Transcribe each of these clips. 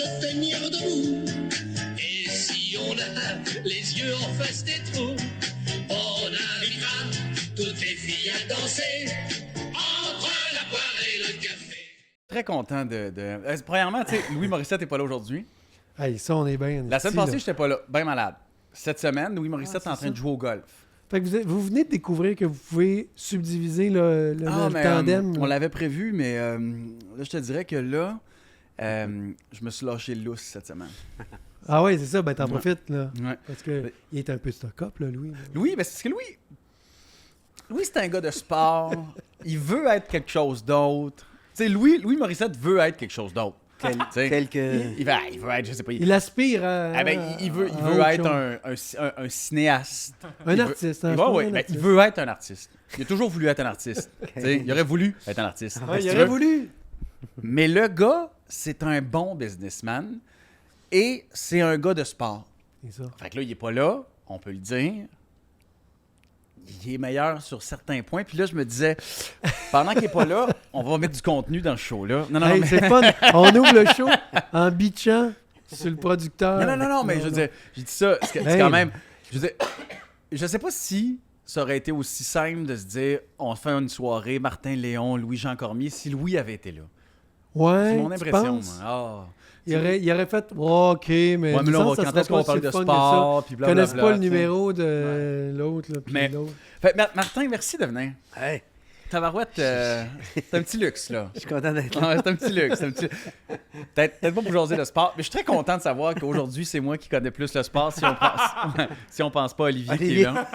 se tenir debout. Et si on a les yeux en face des trous, on invitera toutes les filles à danser entre la poire et le café. Très content premièrement, tu sais, Louis Morissette n'est pas là aujourd'hui. Hey, ça, on est bien. La semaine passée, j'étais pas là, bien malade. Cette semaine, Louis Morissette est en train de jouer au golf. Fait que vous venez de découvrir que vous pouvez subdiviser le tandem. On l'avait prévu, mais là, je te dirais que là, je me suis lâché lousse cette semaine. Ah ouais, c'est ça, ben t'en profites, là. Ouais. Parce que il est un peu stock-up, là, Louis. Louis, ben, c'est parce que Louis, c'est un gars de sport. Il veut être quelque chose d'autre. Tu sais, Louis Morissette veut être quelque chose d'autre. Tel que... Il veut être, je sais pas. Il aspire à... Il veut être un cinéaste. Un artiste, hein? Il veut être un artiste. Il a toujours voulu être un artiste. Il aurait voulu être un artiste. Il aurait voulu. Mais le gars, c'est un bon businessman et c'est un gars de sport. C'est ça. Fait que là, il est pas là, on peut le dire. Il est meilleur sur certains points. Puis là, je me disais, pendant qu'il n'est pas là, on va mettre du contenu dans le show, là. Non, mais... c'est fun. On ouvre le show en bitchant sur le producteur. Non, mais je veux dire, j'ai dit ça, c'est quand même... Je veux dire, je sais pas si ça aurait été aussi simple de se dire, on fait une soirée, Martin Léon, Louis-Jean Cormier, si Louis avait été là. Ouais, c'est mon impression, moi. Il aurait fait OK, mais là, quand est-ce qu'on va parler de sport, puis blablabla. Ils connaissent pas le numéro de l'autre, là, puis l'autre. Fait, Martin, merci de venir. Hey. Tabarouette, c'est un petit luxe, là. Je suis content d'être là. C'est un petit luxe. Peut-être pas pour jaser le sport, mais je suis très content de savoir qu'aujourd'hui, c'est moi qui connais plus le sport si on pense pas à Olivier qui est là.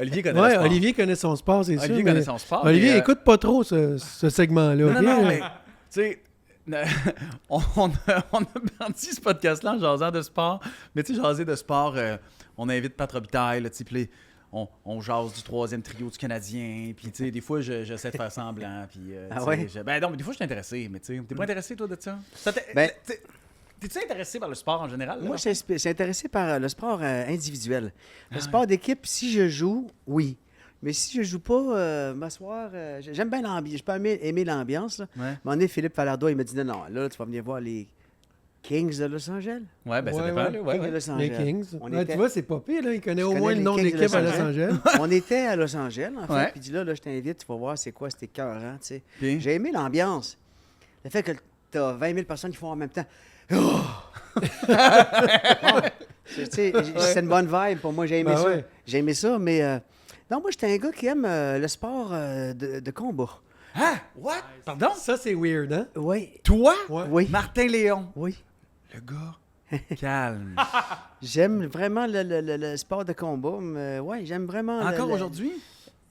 Olivier connaît le sport. Olivier connaît son sport, c'est sûr. Olivier connaît son sport. Olivier écoute pas trop ce segment-là. Non, mais tu sais... on a parti ce podcast-là en jasant de sport, mais tu sais, jaser de sport, on invite Pat Robitaille, puis on jase du troisième trio du Canadien, puis tu sais, des fois, j'essaie de faire semblant, puis ouais? Ben non, mais des fois, je suis intéressé, mais tu sais, t'es pas intéressé, toi, de ça? T'es-tu intéressé par le sport en général? Là, moi, je suis intéressé par le sport individuel. Le sport d'équipe, si je joue, oui. Mais si je joue pas, m'asseoir, j'aime bien l'ambiance. Je peux aimer l'ambiance. Là. Ouais. À un moment donné, Philippe Falardeau, il m'a dit non, là, tu vas venir voir les Kings de Los Angeles. Ouais, ben ça dépend. Là, Kings de Los Angeles. Les Kings. Tu vois, c'est pas pire, là. Il connaît au moins le nom de Kings l'équipe à Los Angeles. On était à Los Angeles, en fait. Ouais. Puis il dit là, je t'invite, tu vas voir c'est quoi, c'était écœurant, tu sais. Puis? J'ai aimé l'ambiance. Le fait que tu as 20 000 personnes qui font en même temps. Oh! C'est une bonne vibe pour moi, j'ai aimé ça. Ouais. J'ai aimé ça, mais non, moi, j'étais un gars qui aime le sport de combat. Ah! What? Pardon? Ça, c'est weird, hein? Oui. Toi? Ouais. Oui. Martin Léon? Oui. Le gars calme. J'aime vraiment le sport de combat. Mais, ouais, j'aime vraiment... Encore aujourd'hui?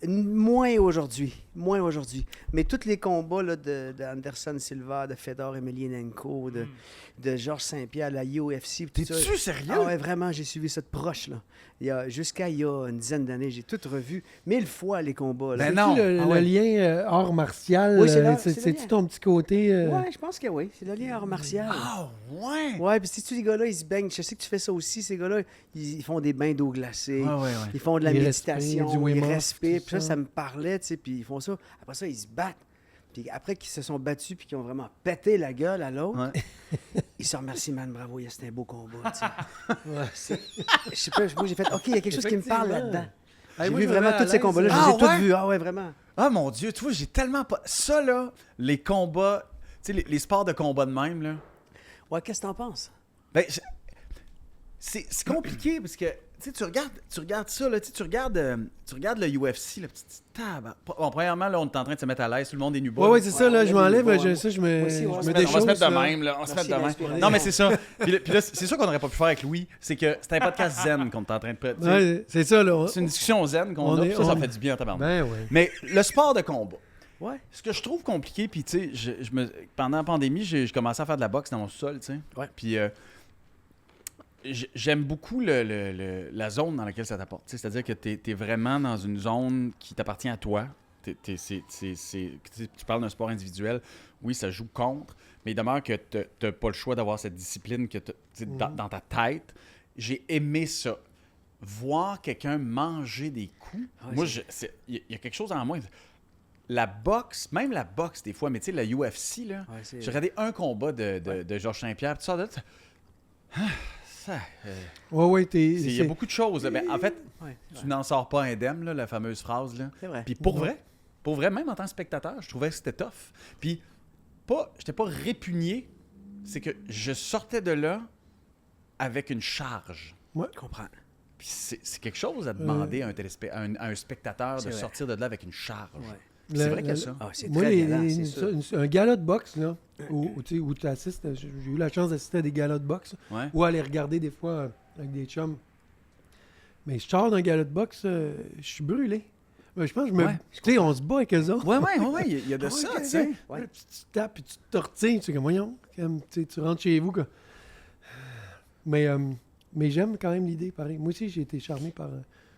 Moins aujourd'hui. Mais tous les combats là, d'Anderson Silva, de Fedor Emelianenko, de Georges Saint-Pierre à la UFC. T'es-tu sérieux? Ah ouais, vraiment, j'ai suivi ça de proche. Là. Jusqu'à il y a une dizaine d'années, j'ai tout revu 1000 fois les combats. Là. Ben non. Le lien art martial, Oui, c'est c'est-tu ton petit côté... Ouais, je pense que oui. C'est le lien art martial. Ah, ouais! Ouais, puis si tu les gars-là, ils se baignent. Je sais que tu fais ça aussi, ces gars-là. Ils font des bains d'eau glacée. Ouais. Ils font de la Ils méditation. respirent, du Ils Wim Hof, respirent. tout Puis ça. ça me parlait, tu sais. Puis ils font ça. Après ça, ils se battent. Puis après qu'ils se sont battus puis qu'ils ont vraiment pété la gueule à l'autre, ils se remercient, man, bravo, c'était un beau combat, tu sais. Je sais pas, moi j'ai fait, OK, il y a quelque chose qui me parle là-dedans. J'ai vu vraiment tous ces combats-là, je les ai tous vus. Ah ouais, vraiment. Ah mon Dieu, tu vois, j'ai tellement pas... Ça, là, les combats, tu sais, les sports de combat de même, là... Ouais, qu'est-ce que t'en penses? Ben, c'est compliqué, parce que, tu sais, tu regardes ça, là, tu regardes le UFC, le petit tabac. Bon, premièrement, là, on est en train de se mettre à l'aise, tout le monde est nu bas. Ouais, c'est ça, là, je m'enlève, ouais, je me on va se déchausse. On va se mettre de là. même, là. On va se mettre de même. respirer. Non, mais c'est ça. Puis là, c'est ça qu'on n'aurait pas pu faire avec Louis. C'est que c'était un podcast zen qu'on est en train de prendre. Ouais, c'est ça, là. C'est une discussion zen qu'on a, puis ça fait du bien en tabarnak. Ben ouais. Mais le sport de combat, Ouais. ce que je trouve compliqué, puis tu sais, pendant la pandémie, j'ai commencé à faire de la boxe dans mon sol, tu sais. Ouais. Puis j'aime beaucoup la zone dans laquelle ça t'apporte. Tu sais, c'est-à-dire que t'es vraiment dans une zone qui t'appartient à toi. Tu parles d'un sport individuel, oui, ça joue contre, mais il demeure que t'as pas le choix d'avoir cette discipline que dans ta tête. J'ai aimé ça. Voir quelqu'un manger des coups, Ouais, moi, il y a quelque chose en moi. la boxe, même la boxe des fois, mais tu sais, la UFC, là, Ouais, c'est- j'ai regardé un combat de Georges Saint-Pierre, puis tu sors de là, Ouais, il y a beaucoup de choses. Ben, en fait, Ouais, tu n'en sors pas indemne, là, la fameuse phrase. Là. c'est vrai. Puis pour vrai, même en tant que spectateur, je trouvais que c'était tough. Puis j'étais pas répugné, c'est que je sortais de là avec une charge. Je comprends. Puis c'est quelque chose à demander à un spectateur de C'est vrai. sortir de là avec une charge. Ouais. C'est vrai qu'il y a ça. Ah, c'est Moi, très galant, c'est sûr. un gala de boxe, là, où tu assistes, j'ai eu la chance d'assister à des galas de boxe, Ouais. ou aller regarder des fois avec des chums. Mais je sors d'un gala de boxe, je suis brûlé. Je pense que Ouais. tu sais, on se bat avec eux autres. Ouais, il y a de ça, tu sais. Ouais. Puis tu tapes, puis tu te tortilles, tu sais, comme, voyons, comme, tu sais, tu rentres chez vous, quoi. Mais j'aime quand même l'idée, pareil. Moi aussi, j'ai été charmé par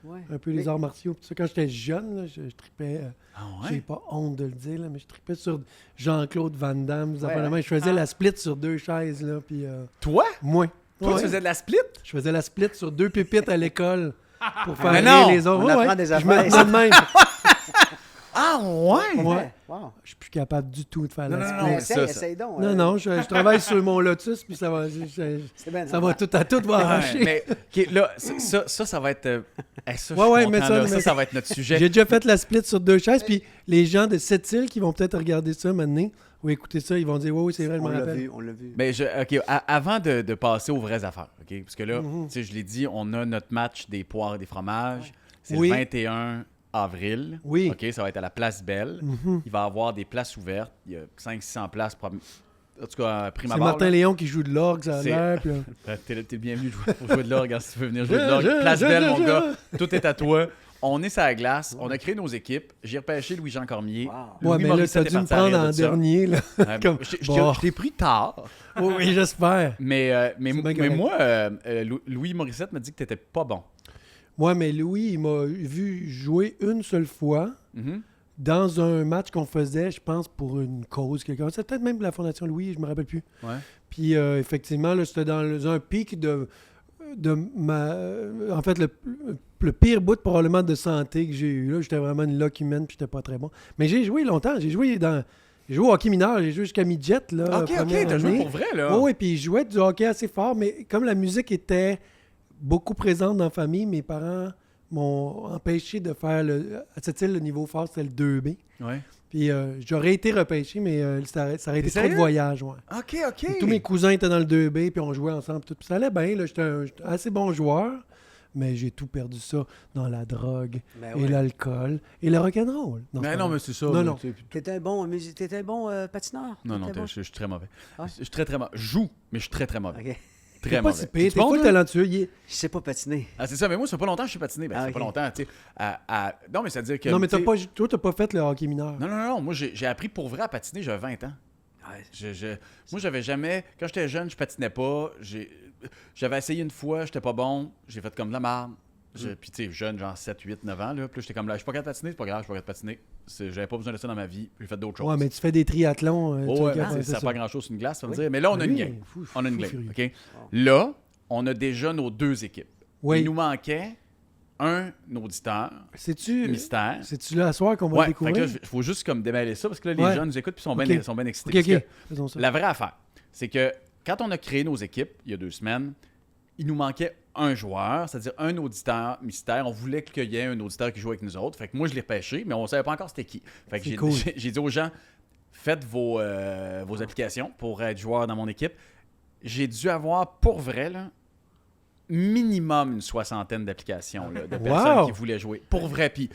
Ouais. un peu les arts martiaux. Puis ça, quand j'étais jeune, là, je tripais, Ah j'ai ouais? pas honte de le dire, là, mais je tripais sur Jean-Claude Van Damme. Ouais. Je faisais la split sur 2 chaises, là, puis Toi? moi. Toi, Ouais. tu faisais de la split? Je faisais la split sur 2 pépites à l'école pour faire Mais rire non! les autres. On apprend des Je me affaires. tenais de même. Ah ouais? Ouais. Wow. Je suis plus capable du tout de faire Non, la non, split. non, Mais c'est ça. essaye donc. Non, je travaille sur mon Lotus, puis ça va C'est bien ça va normal. tout à tout va arracher. Mais OK, là, ça va être... ça, je Ouais, suis ouais, content, mais là. mais- Ça va être notre sujet. J'ai déjà fait la split sur 2 chaises, puis les gens de Sept-Îles qui vont peut-être regarder ça maintenant ou écouter ça, ils vont dire oui, c'est vrai, je On me l'a rappelle. vu, on l'a vu. Mais OK, avant de passer aux vraies affaires, OK? Parce que là, Mhm. tu sais, je l'ai dit, on a notre match des poires et des fromages. C'est Oui. le 21 avril. Oui. OK, ça va être à la Place Belle. Mhm. Il va y avoir des places ouvertes. Il y a 500-600 places. En tout cas, prime C'est abord. Martin là. Léon qui joue de l'orgue, ça a C'est- l'air. puis, T'es le bienvenu pour jouer de l'orgue si tu veux venir jouer de l'orgue. Place Belle, mon gars. Tout est à toi. On est sur la glace. On a créé nos équipes. J'ai repêché Louis-Jean Cormier. Wow. Ouais, Louis mais là, Morissette t'as est dû me parti à rire prendre de en ça. dernier. Là. Comme, bon. Je t'ai pris tard. Oui, oui, j'espère. Mais bien correct. moi, Louis Morissette m'a dit que t'étais pas bon. Moi, mais Louis, il m'a vu jouer une seule fois Mhm. dans un match qu'on faisait, je pense, pour une cause. C'était peut-être même pour la Fondation Louis, je me rappelle plus. Ouais. Puis effectivement, là, c'était dans un pic de ma... en fait, le pire bout probablement de santé que j'ai eu. Là, j'étais vraiment une loque humaine, puis j'étais pas très bon. Mais j'ai joué longtemps. J'ai joué au hockey mineur. J'ai joué jusqu'à mi-jet. Là, OK, première t'as joué année. pour vrai, là. Oui, puis je jouais du hockey assez fort, mais comme la musique était beaucoup présente dans la famille, mes parents m'ont empêché de faire à cette île, le niveau fort, c'était le 2B. Ouais. Puis j'aurais été repêché, mais ça aurait été T'es trop de sérieux? voyage. Ouais. OK, OK. Tous mes cousins étaient dans le 2B, puis on jouait ensemble. Tout. Puis ça allait bien, là, j'étais un assez bon joueur, mais j'ai tout perdu ça dans la drogue, Ben et ouais. l'alcool, et le rock'n'roll. Mais non, mais c'est ça. Non, là, non. tu sais, T'étais un bon patineur? Non, T'étais bon? je suis très mauvais. Ah. Je suis très mauvais. Je joue, mais je suis très mauvais. OK. Très T'es pas mauvais. si pire, T'es-tu t'es bon, pas toi? talentueux. Je sais pas patiner. Ah, c'est ça, mais moi, ça fait pas longtemps que je suis patiné. Ben, ça fait Ah, pas ok. longtemps, tu sais. Non, mais ça veut dire que. Non, mais tu sais, toi, t'as pas fait le hockey mineur. Non. Moi, j'ai appris pour vrai à patiner, j'avais 20 ans. Ouais. Moi, j'avais jamais. Quand j'étais jeune, je patinais pas. J'avais essayé une fois, j'étais pas bon. J'ai fait comme de la merde. Puis, tu sais, jeune, genre 7, 8, 9 ans. Là, puis là, j'étais comme là, je suis pas capable de patiner, c'est pas grave, je suis pas capable de patiner. J'avais pas besoin de ça dans ma vie. J'ai fait d'autres choses. Ouais, mais tu fais des triathlons. Oh, tu ouais, regardes, ça c'est n'a pas grand-chose sur une glace, ça veut dire. Mais là, on a une Oui, game. fou, On a une fou game, furieux. OK? Là, on a déjà nos 2 équipes. Oui. Il nous manquait un auditeur C'est-tu mystère. là à soir qu'on va Ouais, le fait que découvrir? là, il faut juste comme démêler ça parce que là, les Ouais. gens nous écoutent et sont Ok. bien excités. OK, Parce OK. Faisons que ça. la vraie affaire, c'est que quand on a créé nos équipes, il y a 2 semaines, il nous manquait un joueur, c'est-à-dire un auditeur mystère. On voulait qu'il y ait un auditeur qui joue avec nous autres. Fait que moi, je l'ai repêché, mais on ne savait pas encore c'était qui. Fait que C'est j'ai cool. j'ai dit aux gens, faites vos applications pour être joueur dans mon équipe. J'ai dû avoir, pour vrai, là, minimum une 60aine d'applications là, de personnes Wow! qui voulaient jouer. Pour vrai, puis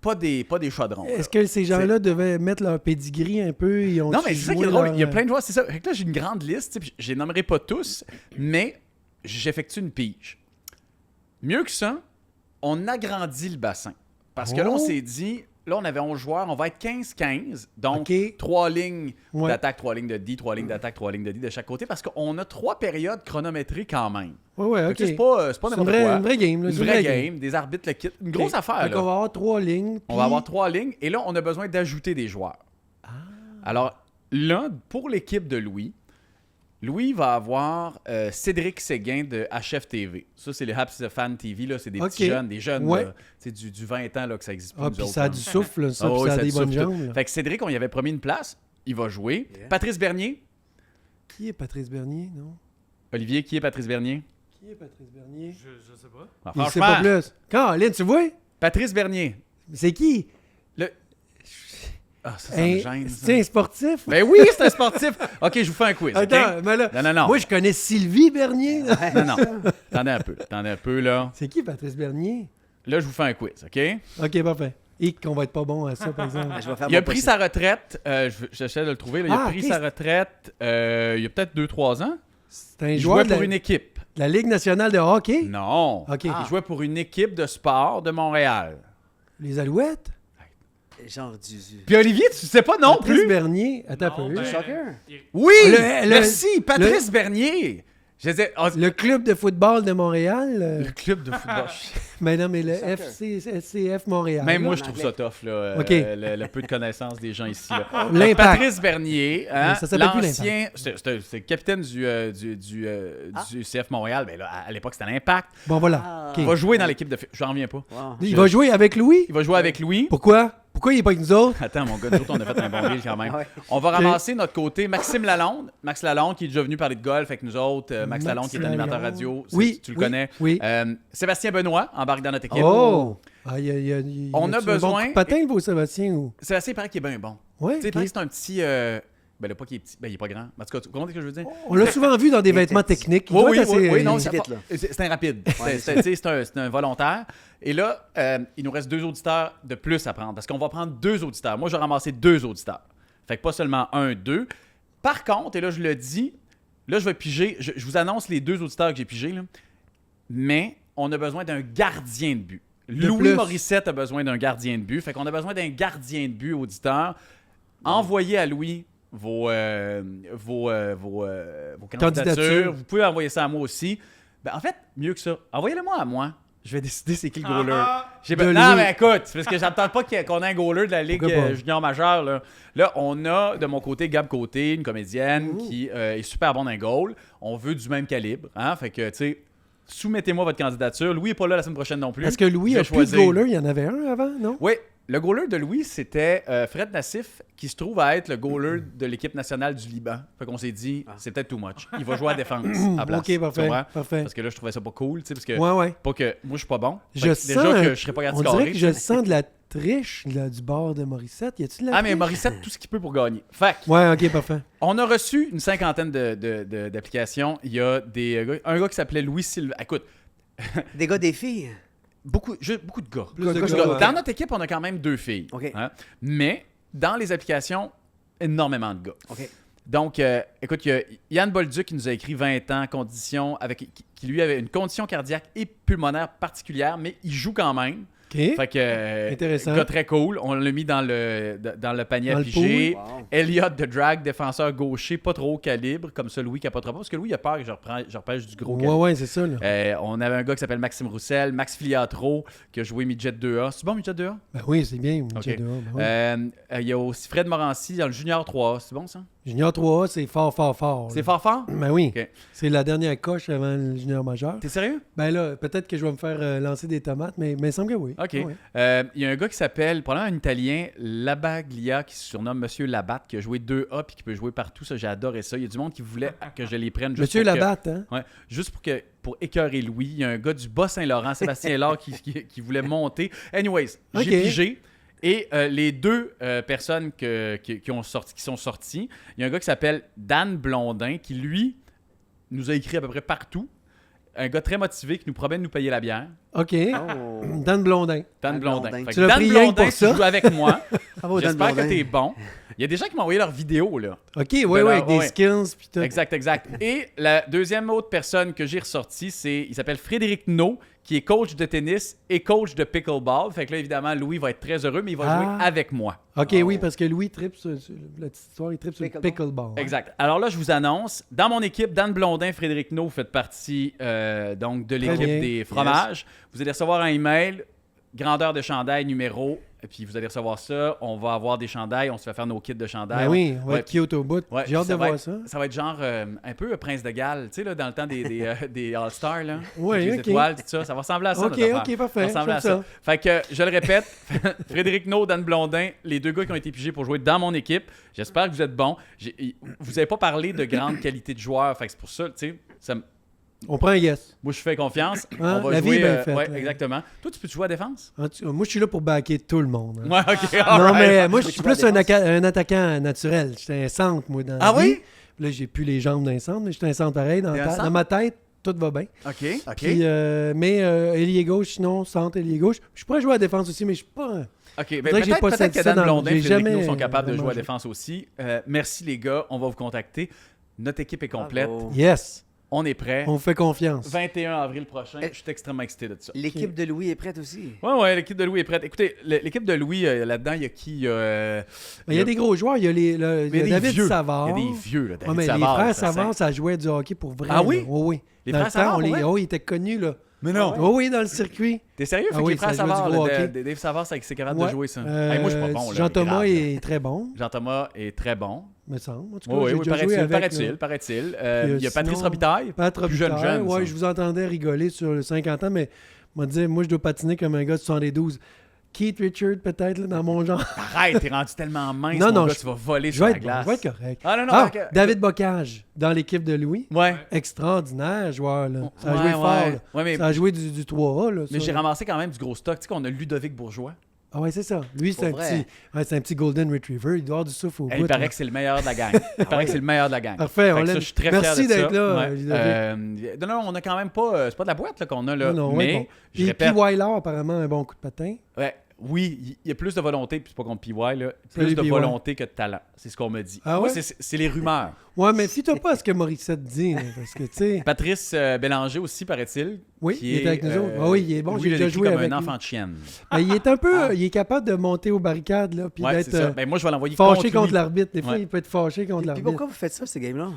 pas des chaudrons. là. Est-ce que ces gens-là devaient mettre leur pedigree un peu? Ils ont Non, mais c'est ça qui est drôle. Il y a plein de joueurs, c'est ça. Fait que là, j'ai une grande liste. Tu sais, puis je les nommerai pas tous, mais j'effectue une pige. Mieux que ça, on agrandit le bassin. Parce que là, on Oh! s'est dit, là, on avait 11 joueurs, on va être 15-15. Donc, OK. 3 lignes Ouais. d'attaque, 3 lignes de D, 3 lignes d'attaque, 3 lignes de D de chaque côté. Parce qu'on a 3 périodes chronométrées quand même. Ouais, Fait OK. que, tu sais, c'est pas C'est n'importe quoi. une vraie game. là, Une c'est vraie game, des arbitres le quittent. Une grosse OK. affaire, Fait là. qu'on va avoir 3 lignes. On va avoir 3 lignes et là, on a besoin d'ajouter des joueurs. Alors, là, pour l'équipe de Louis, Louis va avoir Cédric Séguin de HFTV. Ça, c'est les Habs Fan TV. Là. C'est des petits jeunes, des jeunes. Ouais. Là, du 20 ans là, que ça existe plus. Ah, nous puis autres, ça a là. du souffle, là, ça, Ah puis oui, ça a des du bonnes souffle, tout. jambes. Là. Fait que Cédric, on y avait promis une place. Il va jouer. Yeah. Patrice Bernier. Qui est Patrice Bernier, non? Olivier, qui est Patrice Bernier? Qui est Patrice Bernier? Je sais pas. Ah, Il sait franchement, pas plus. Caroline, tu vois? Patrice Bernier. C'est qui? Ah, ça me gêne. ça. C'est un sportif? Ben oui, c'est un sportif. OK, je vous fais un quiz. OK? Attends, mais là, Non. moi, je connais Sylvie Bernier. Non. Attendez un peu, là. C'est qui, Patrice Bernier? Là, je vous fais un quiz, OK? OK, parfait. Et qu'on va être pas bon à ça, par exemple. Je vais faire Il a mon pris possible. sa retraite, j'essaie de le trouver, là. Il a Ah, pris ok, sa retraite il y a peut-être 2-3 ans. C'est un Il joueur jouait de pour une équipe. la Ligue nationale de hockey? Non. OK. Il jouait pour une équipe de sport de Montréal. Les Alouettes? Genre du... Puis Olivier, tu sais pas non Patrice plus? Bernier. Attends un Non, peu. ben, Soccer? Oui! Le- Merci, Patrice Bernier. Je disais, Le club de football de Montréal? le club de football. Mais non, mais le Soccer. SCF Montréal. Même moi, là. je trouve ça tough, là, OK. le peu de connaissances des gens ici. Là. L'Impact. Patrice Bernier, hein, Ça s'appelle plus l'ancien, c'est le capitaine du CF Montréal. Ben là, à l'époque, c'était l'Impact. Bon, voilà. Ah. OK. Il va jouer dans l'équipe de... J'en reviens pas. Wow. Il va jouer avec Louis? Il va jouer avec Louis. Pourquoi? Pourquoi il n'est pas avec nous autres? Attends, mon gars, nous autres, on a fait un bon deal quand même. Ah ouais. On va ramasser notre côté Maxime Lalonde. Max Lalonde, qui est déjà venu parler de golf avec nous autres. Max Lalonde, qui est animateur radio. Oui, Tu le oui, connais. oui. Sébastien Benoît embarque dans notre équipe. Oh! Ah, On a besoin- Un bon coup de patin, le beau Sébastien? Ou... Sébastien, il paraît qu'il est bien bon. Ouais, Tu sais, il ok. paraît que c'est un petit... Ben là, pas qu'il est petit. Ben, il est pas grand. Mais en tout cas, tu comprends ce que je veux dire? On l'a souvent vu dans des vêtements techniques. Il Oui, doit oui, être assez- oui, non, c'est vite, là. c'est un rapide. Ouais, C'est un volontaire. Et là, il nous reste 2 auditeurs de plus à prendre parce qu'on va prendre 2 auditeurs. Moi, je vais ramasser 2 auditeurs. Fait que pas seulement 1, 2. Par contre, et là, je le dis, là, je vais piger. Je vous annonce les 2 auditeurs que j'ai pigés, là. Mais on a besoin d'un gardien de but. Louis plus. Morissette a besoin d'un gardien de but. Fait qu'on a besoin d'un gardien de but auditeur. Envoyez à Louis vos candidatures. Vous pouvez envoyer ça à moi aussi. Ben, en fait, mieux que ça, envoyez-le-moi à moi. Je vais décider c'est qui le goaler. De Non, Louis. mais écoute, c'est parce que j'attends pas qu'on ait un goaler de la Ligue Pourquoi pas? junior majeure. Là, on a de mon côté Gab Côté, une comédienne qui est super bonne en goal. On veut du même calibre. Hein? Fait que, tu sais, soumettez-moi votre candidature. Louis n'est pas là la semaine prochaine non plus. Est-ce que Louis Je a vais plus de choisir. goaler? Il y en avait un avant, non? Oui, le goaler de Louis, c'était Fred Nassif, qui se trouve à être le goaler de l'équipe nationale du Liban. Fait qu'on s'est dit, c'est peut-être too much. Il va jouer à défense à place. OK, Tu parfait. comprends? Parfait. Parce que là, je trouvais ça pas cool, tu sais, parce que Ouais. pas que moi, je suis pas bon. Fait Je que sens déjà que je serais pas on capable de dirait scorer. que je sens de la triche là, du bord de Morissette. Y a-tu de la Ah, mais triche? Morissette, tout ce qu'il peut pour gagner. Fait que, Ouais, OK, parfait. on a reçu une cinquantaine d'applications. Il y a un gars qui s'appelait Louis Sylvain. Écoute, Des gars, des filles? beaucoup de gars. Plus de Beaucoup gars, ouais. Dans notre équipe, on a quand même 2 filles. OK. Hein? Mais dans les applications, énormément de gars. OK. Donc, écoute, il y a Yann Bolduc qui nous a écrit 20 ans, qui lui avait une condition cardiaque et pulmonaire particulière, mais il joue quand même. OK. Fait que, Intéressant. gars très cool. On l'a mis dans le panier Dans à le piger. pool. Wow. Elliott de drag, défenseur gaucher, pas trop haut calibre, comme ça, Louis capotera pas, parce que Louis a peur que je repêche du gros calibre. Ouais, c'est ça, là. On avait un gars qui s'appelle Maxime Roussel, Max Filiatro, qui a joué Midget 2A. C'est bon, Midget 2A? Ben oui, c'est bien. OK. Midget 2A, ben oui. Il y a aussi Fred Morancy dans le Junior 3A. C'est bon, ça? Junior 3A, c'est fort, fort, fort. C'est là. fort fort? Ben oui. OK. C'est la dernière coche avant le junior majeur. T'es sérieux? Ben là, peut-être que je vais me faire lancer des tomates, mais il me semble que oui. OK. Ouais. Il y a un gars qui s'appelle, probablement un Italien, Labaglia, qui se surnomme Monsieur Labatte, qui a joué 2A puis qui peut jouer partout. Ça, j'ai adoré ça. Il y a du monde qui voulait que je les prenne. Juste Monsieur pour que- Labatte, hein? Ouais, juste pour écœurer Louis. Il y a un gars du Bas-Saint-Laurent, Sébastien Laure, qui voulait monter. Anyways, j'ai OK. pigé. Et les 2 personnes qui sont sorties, il y a un gars qui s'appelle Dan Blondin, qui, lui, nous a écrit à peu près partout. Un gars très motivé qui nous promet de nous payer la bière. OK. Oh. Dan Blondin. Dan Dan Blondin. Blondin. Fait que Tu l'as Dan pris rien que Blondin, pour tu ça? joues avec moi. Bravo, Dan J'espère que Blondin. t'es bon. Il y a des gens qui m'ont envoyé leurs vidéos, là. OK, ouais, leur- avec des ouais. skills puis tout. Exact. Et la deuxième autre personne que j'ai ressortie, il s'appelle Frédéric No, qui est coach de tennis et coach de pickleball. Fait que là, évidemment, Louis va être très heureux, mais il va jouer avec moi. OK, Oh. oui, parce que Louis tripe sur la petite histoire, il tripe sur le Pickleball. pickleball. Ouais. Exact. Alors là, je vous annonce, dans mon équipe, Dan Blondin, Frédéric No, vous faites partie donc de l'équipe bien. des fromages. Vous allez recevoir un email, grandeur de chandail numéro puis vous allez recevoir ça. On va avoir des chandails, on se fait faire nos kits de chandails. Ben oui, on va Ouais. être cute au bout. Ouais, J'ai hâte de va voir être- ça. Ça va être genre un peu Prince de Galles, tu sais, là, dans le temps des All-Stars, là. Ouais, avec les ok. étoiles, tout ça. Ça va ressembler à ça, Ok, notre affaire. ok, parfait. Ça va ressembler à j'aime ça. Fait que, je le répète, Frédéric Naud, Dan Blondin, les 2 gars qui ont été pigés pour jouer dans mon équipe. J'espère que vous êtes bons. Vous n'avez pas parlé de grande qualité de joueur, fait que c'est pour ça, tu sais, On prend un yes. moi, je fais confiance. Hein? On va La vie jouer. est bien faite, ouais, là. exactement. Toi, tu peux jouer à défense? En tout cas, moi, je suis là pour backer tout le monde. hein. Ouais, ok. Non, alright. mais moi, je Mais suis tu vas plus à un, défense. un attaquant naturel. J'étais un centre, moi, dans Ah la vie. oui? Puis là, j'ai plus les jambes d'un centre, mais j'étais un centre pareil. T'es un centre? Dans ma tête, tout va bien. OK. Puis, mais ailier gauche, sinon, centre, ailier gauche. Je pourrais jouer à défense aussi, mais je suis pas... OK, ben que j'ai peut-être pas que senti ça Dan dans- Blondin et j'ai Frédéric jamais Naud sont capables de vraiment jouer à joué. défense aussi. Merci les gars, on va vous contacter. Notre équipe est complète. Bravo. Yes, On est prêt. on vous fait confiance. 21 avril prochain. Eh. Je suis extrêmement excité de ça. L'équipe de Louis est prête aussi. Ouais, l'équipe de Louis est prête. Écoutez, l'équipe de Louis, là-dedans, il y a qui? Ben, il y a des gros joueurs. Il y a, il y a des David vieux. Savard. Il y a des vieux, là. Ouais, David mais Savard, les frères ça Savard, sent- ça jouait du hockey pour vrai. Ah oui? là. Oui, oui. Les Dans frères le temps, Savard, on les... ouais? oh, ils étaient connus, là. Mais non. Oh, oui, dans le circuit. T'es sérieux? Fait Ah que oui, les frères ça jouait Savard, du gros là, hockey. Dave Savard, c'est capable Ouais. de jouer ça. Hey, moi, je suis pas bon. là, Jean-Thomas grave, là. est très bon, Jean-Thomas est très bon. me semble. En tout cas, Oui, j'ai oui, déjà joué avec, paraît-il. Puis, Il y a Patrice sinon, Robitaille. Pat Plus jeune, Robitaille, ça. ouais, je vous entendais rigoler sur le 50 ans, mais moi, je dois patiner comme un gars de 72. Keith Richard, peut-être, là, dans mon genre. Arrête, t'es rendu tellement mince, Non, mon non, gars, je- tu vas voler Je sur vais la être bon, glace. je vais être correct. Ah non, non, Ah, ok. David Bocage, dans l'équipe de Louis. Ouais. Extraordinaire joueur, là. Ça a Ouais, joué ouais. fort, là. Ouais, mais, Ça a joué du 3A, là. mais ça, j'ai là. ramassé quand même du gros stock. Tu sais qu'on a Ludovic Bourgeois. Ah ouais, c'est ça. Lui, c'est un Pour vrai. petit, ouais, c'est un petit Golden Retriever. Il doit avoir du souffle au Il bout. paraît là. que c'est le meilleur de la gang. Il paraît que c'est le meilleur de la gang. Parfait, on Fait que ça, l'aime. je suis très Merci fier de d'être ça. là, Ouais. Ludovic. Non, on a quand même pas... c'est pas de la boîte là, qu'on a là. Non, mais, ouais, bon. je Puis répète... Weiler, apparemment, un bon coup de patin. Ouais, oui, il y a plus de volonté, puis c'est pas contre PY, là. Salut, Plus de PY. volonté que de talent. C'est ce qu'on me dit. Ah Moi, ouais? c'est les rumeurs. Ouais, mais fie-toi pas à ce que Morissette dit, là, parce que, tu sais... Patrice Bélanger aussi, paraît-il. Oui, qui il est avec nous autres. Ah oui, il est bon, lui, j'ai il a déjà décrit joué comme avec un lui. enfant de chienne. Ben, il est un peu... Il est capable de monter aux barricades, là, puis Ouais, d'être c'est ça. Ben, moi, je vais l'envoyer fâché contre lui. l'arbitre. Des fois, Ouais. il peut être fâché contre Puis l'arbitre. pourquoi vous faites ça, ces games-là?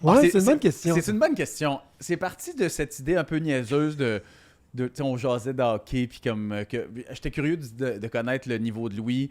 Ouais, c'est une bonne question. C'est une bonne question. C'est parti de cette idée un peu niaiseuse de tu sais, on jasait de hockey, puis comme j'étais curieux de connaître le niveau de Louis.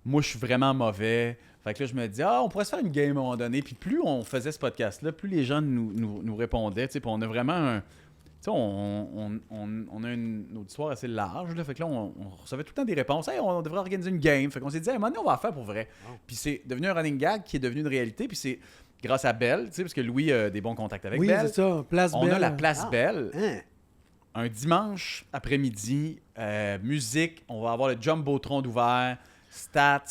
Moi, je suis vraiment mauvais. Fait que là, je me dis, on pourrait se faire une game à un moment donné. Puis plus on faisait ce podcast-là, plus les gens nous répondaient. Tu sais, puis on a vraiment un... Tu sais, on a une auditoire assez large. Là, fait que là, on recevait tout le temps des réponses. Hey, on devrait organiser une game. Fait qu'on s'est dit, hey, maintenant, on va la faire pour vrai. Puis c'est devenu un running gag qui est devenu une réalité. Puis c'est grâce à Belle, tu sais, parce que Louis a des bons contacts avec Oui, Belle. c'est ça. Place On Belle. a la place Ah. Belle. Hein? Un dimanche après-midi, musique, on va avoir le Jumbotron d'ouvert, stats,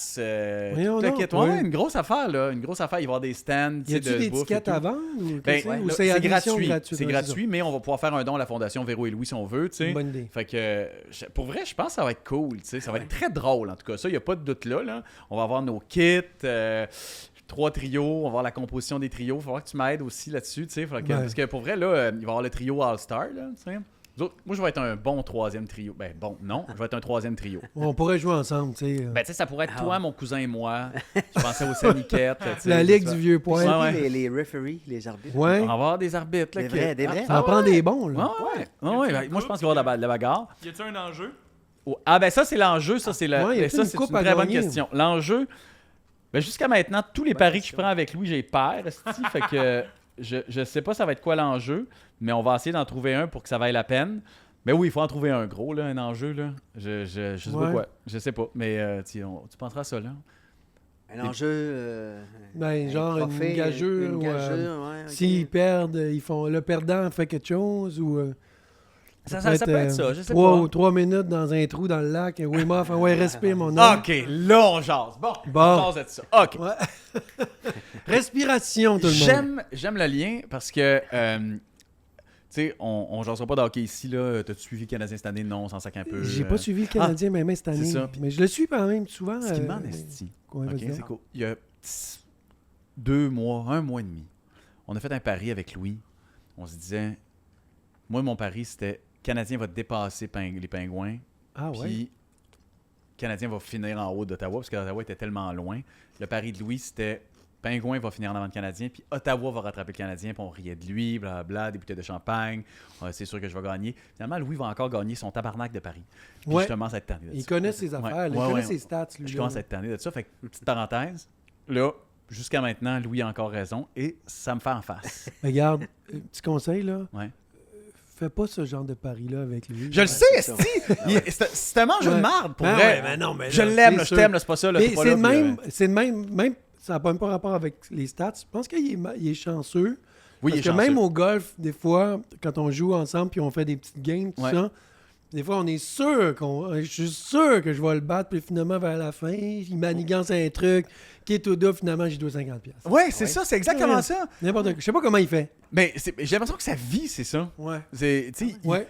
Voyons tout le donc, kit. oui. Ouais, une grosse affaire, là. Une grosse affaire. Il va y avoir des stands, Y a-tu des bouffe et tickets tout. à vendre? Ou, Ben, qu'est-ce que là, ou c'est admission gratuit. gratuite? C'est Ouais, gratuit, mais on va pouvoir faire un don à la Fondation Véro et Louis si on veut, tu C'est sais. une bonne idée. Fait que, pour vrai, je pense que ça va être cool, tu sais. Ça va être très drôle, en tout cas. Ça, il n'y a pas de doute là. On va avoir nos kits, 3 trios, on va avoir la composition des trios. Il va falloir que tu m'aides aussi là-dessus, tu sais. Ouais. Parce que pour vrai, là, il va y avoir le trio All-Star, là, tu sais. Nous autres, moi, je vais être un bon 3e trio. Ben, bon, non, je vais être un 3e trio. On pourrait jouer ensemble, tu sais. Ben, tu sais, ça pourrait être Ah toi, ouais. mon cousin et moi. Je pensais au Saniquette. tu sais, La Ligue ça. du Vieux Point. Ouais, ouais. Les referees, les arbitres. Ouais. On va avoir des arbitres, là. Des qui- vrais, des vrais. Ça en prend des bons, là. Ouais. Ben, moi, je pense qu'il va y avoir de la bagarre. Y a-t-il un enjeu? Oh, ah, ben, ça, c'est l'enjeu. Ça, c'est Ouais, y a-t-il ça, une c'est coupe une à très bonne gagner? question. L'enjeu, ben, jusqu'à maintenant, tous les paris que je prends avec Louis, j'ai peur. Fait que je sais pas ça va être quoi l'enjeu, mais on va essayer d'en trouver un pour que ça vaille la peine. Mais oui, il faut en trouver un gros, là, un enjeu. Là. Je sais pas Ouais. quoi. Je sais pas. Mais tu penseras à ça, là. Un enjeu. Ben, un genre trophée, une gageure. Une ou, gageure, ouais. ok. S'ils perdent, ils font le perdant fait quelque chose ou Ça peut être ça, je sais 3 minutes dans un trou dans le lac. Oui, moi, enfin, ouais, respire mon pas. homme. OK, là, on jase. Bon, Bon. on jase de ça. OK. Ouais. Respiration, tout le monde. J'aime le lien parce que, tu sais, on ne jasera pas de hockey ici. là. T'as-tu suivi le Canadien cette année? Non, on s'en sac un peu. J'ai pas suivi le Canadien même cette année. c'est ça. Mais je le suis quand même souvent. Ce qui m'en est Ouais, OK, vas-y. c'est cool. Il y a 2 mois, 1 mois et demi, on a fait un pari avec Louis. On se disait, moi, mon pari, c'était Canadien va dépasser les Pingouins, Ah ouais. puis Canadien va finir en haut d'Ottawa, parce que Ottawa était tellement loin. Le pari de Louis, c'était Pingouin va finir en avant le Canadien, puis Ottawa va rattraper le Canadien, puis on riait de lui, blablabla, des bouteilles de champagne, c'est sûr que je vais gagner. Finalement, Louis va encore gagner son tabarnak de Paris. Puis je commence à être tanné de ça. Il connaît ses affaires, il connaît ses stats. Lui, je commence à être tanné de ça. Fait que, petite parenthèse, là, jusqu'à maintenant, Louis a encore raison, et ça me fait en face. Regarde, petit conseil, là. Ouais. Fais pas ce genre de pari-là avec lui. Je le sais, esti! C'est un mange de marde, pour vrai. Mais non, mais je l'aime, je t'aime, c'est pas ça. Là, mais pas c'est là, c'est même, ça n'a pas rapport avec les stats. Je pense qu'il est chanceux. Oui, parce il est que chanceux. même au golf, des fois, quand on joue ensemble puis on fait des petites games, tout ça, des fois, on est sûr je suis sûr que je vais le battre, puis finalement, vers la fin, il manigance un truc, qui est tout doux, finalement, j'ai dois 50$. Ouais, c'est ça, c'est exactement ça. N'importe quoi. Je sais pas comment il fait. Mais j'ai l'impression que sa vie, c'est ça. Ouais. C'est Ouais.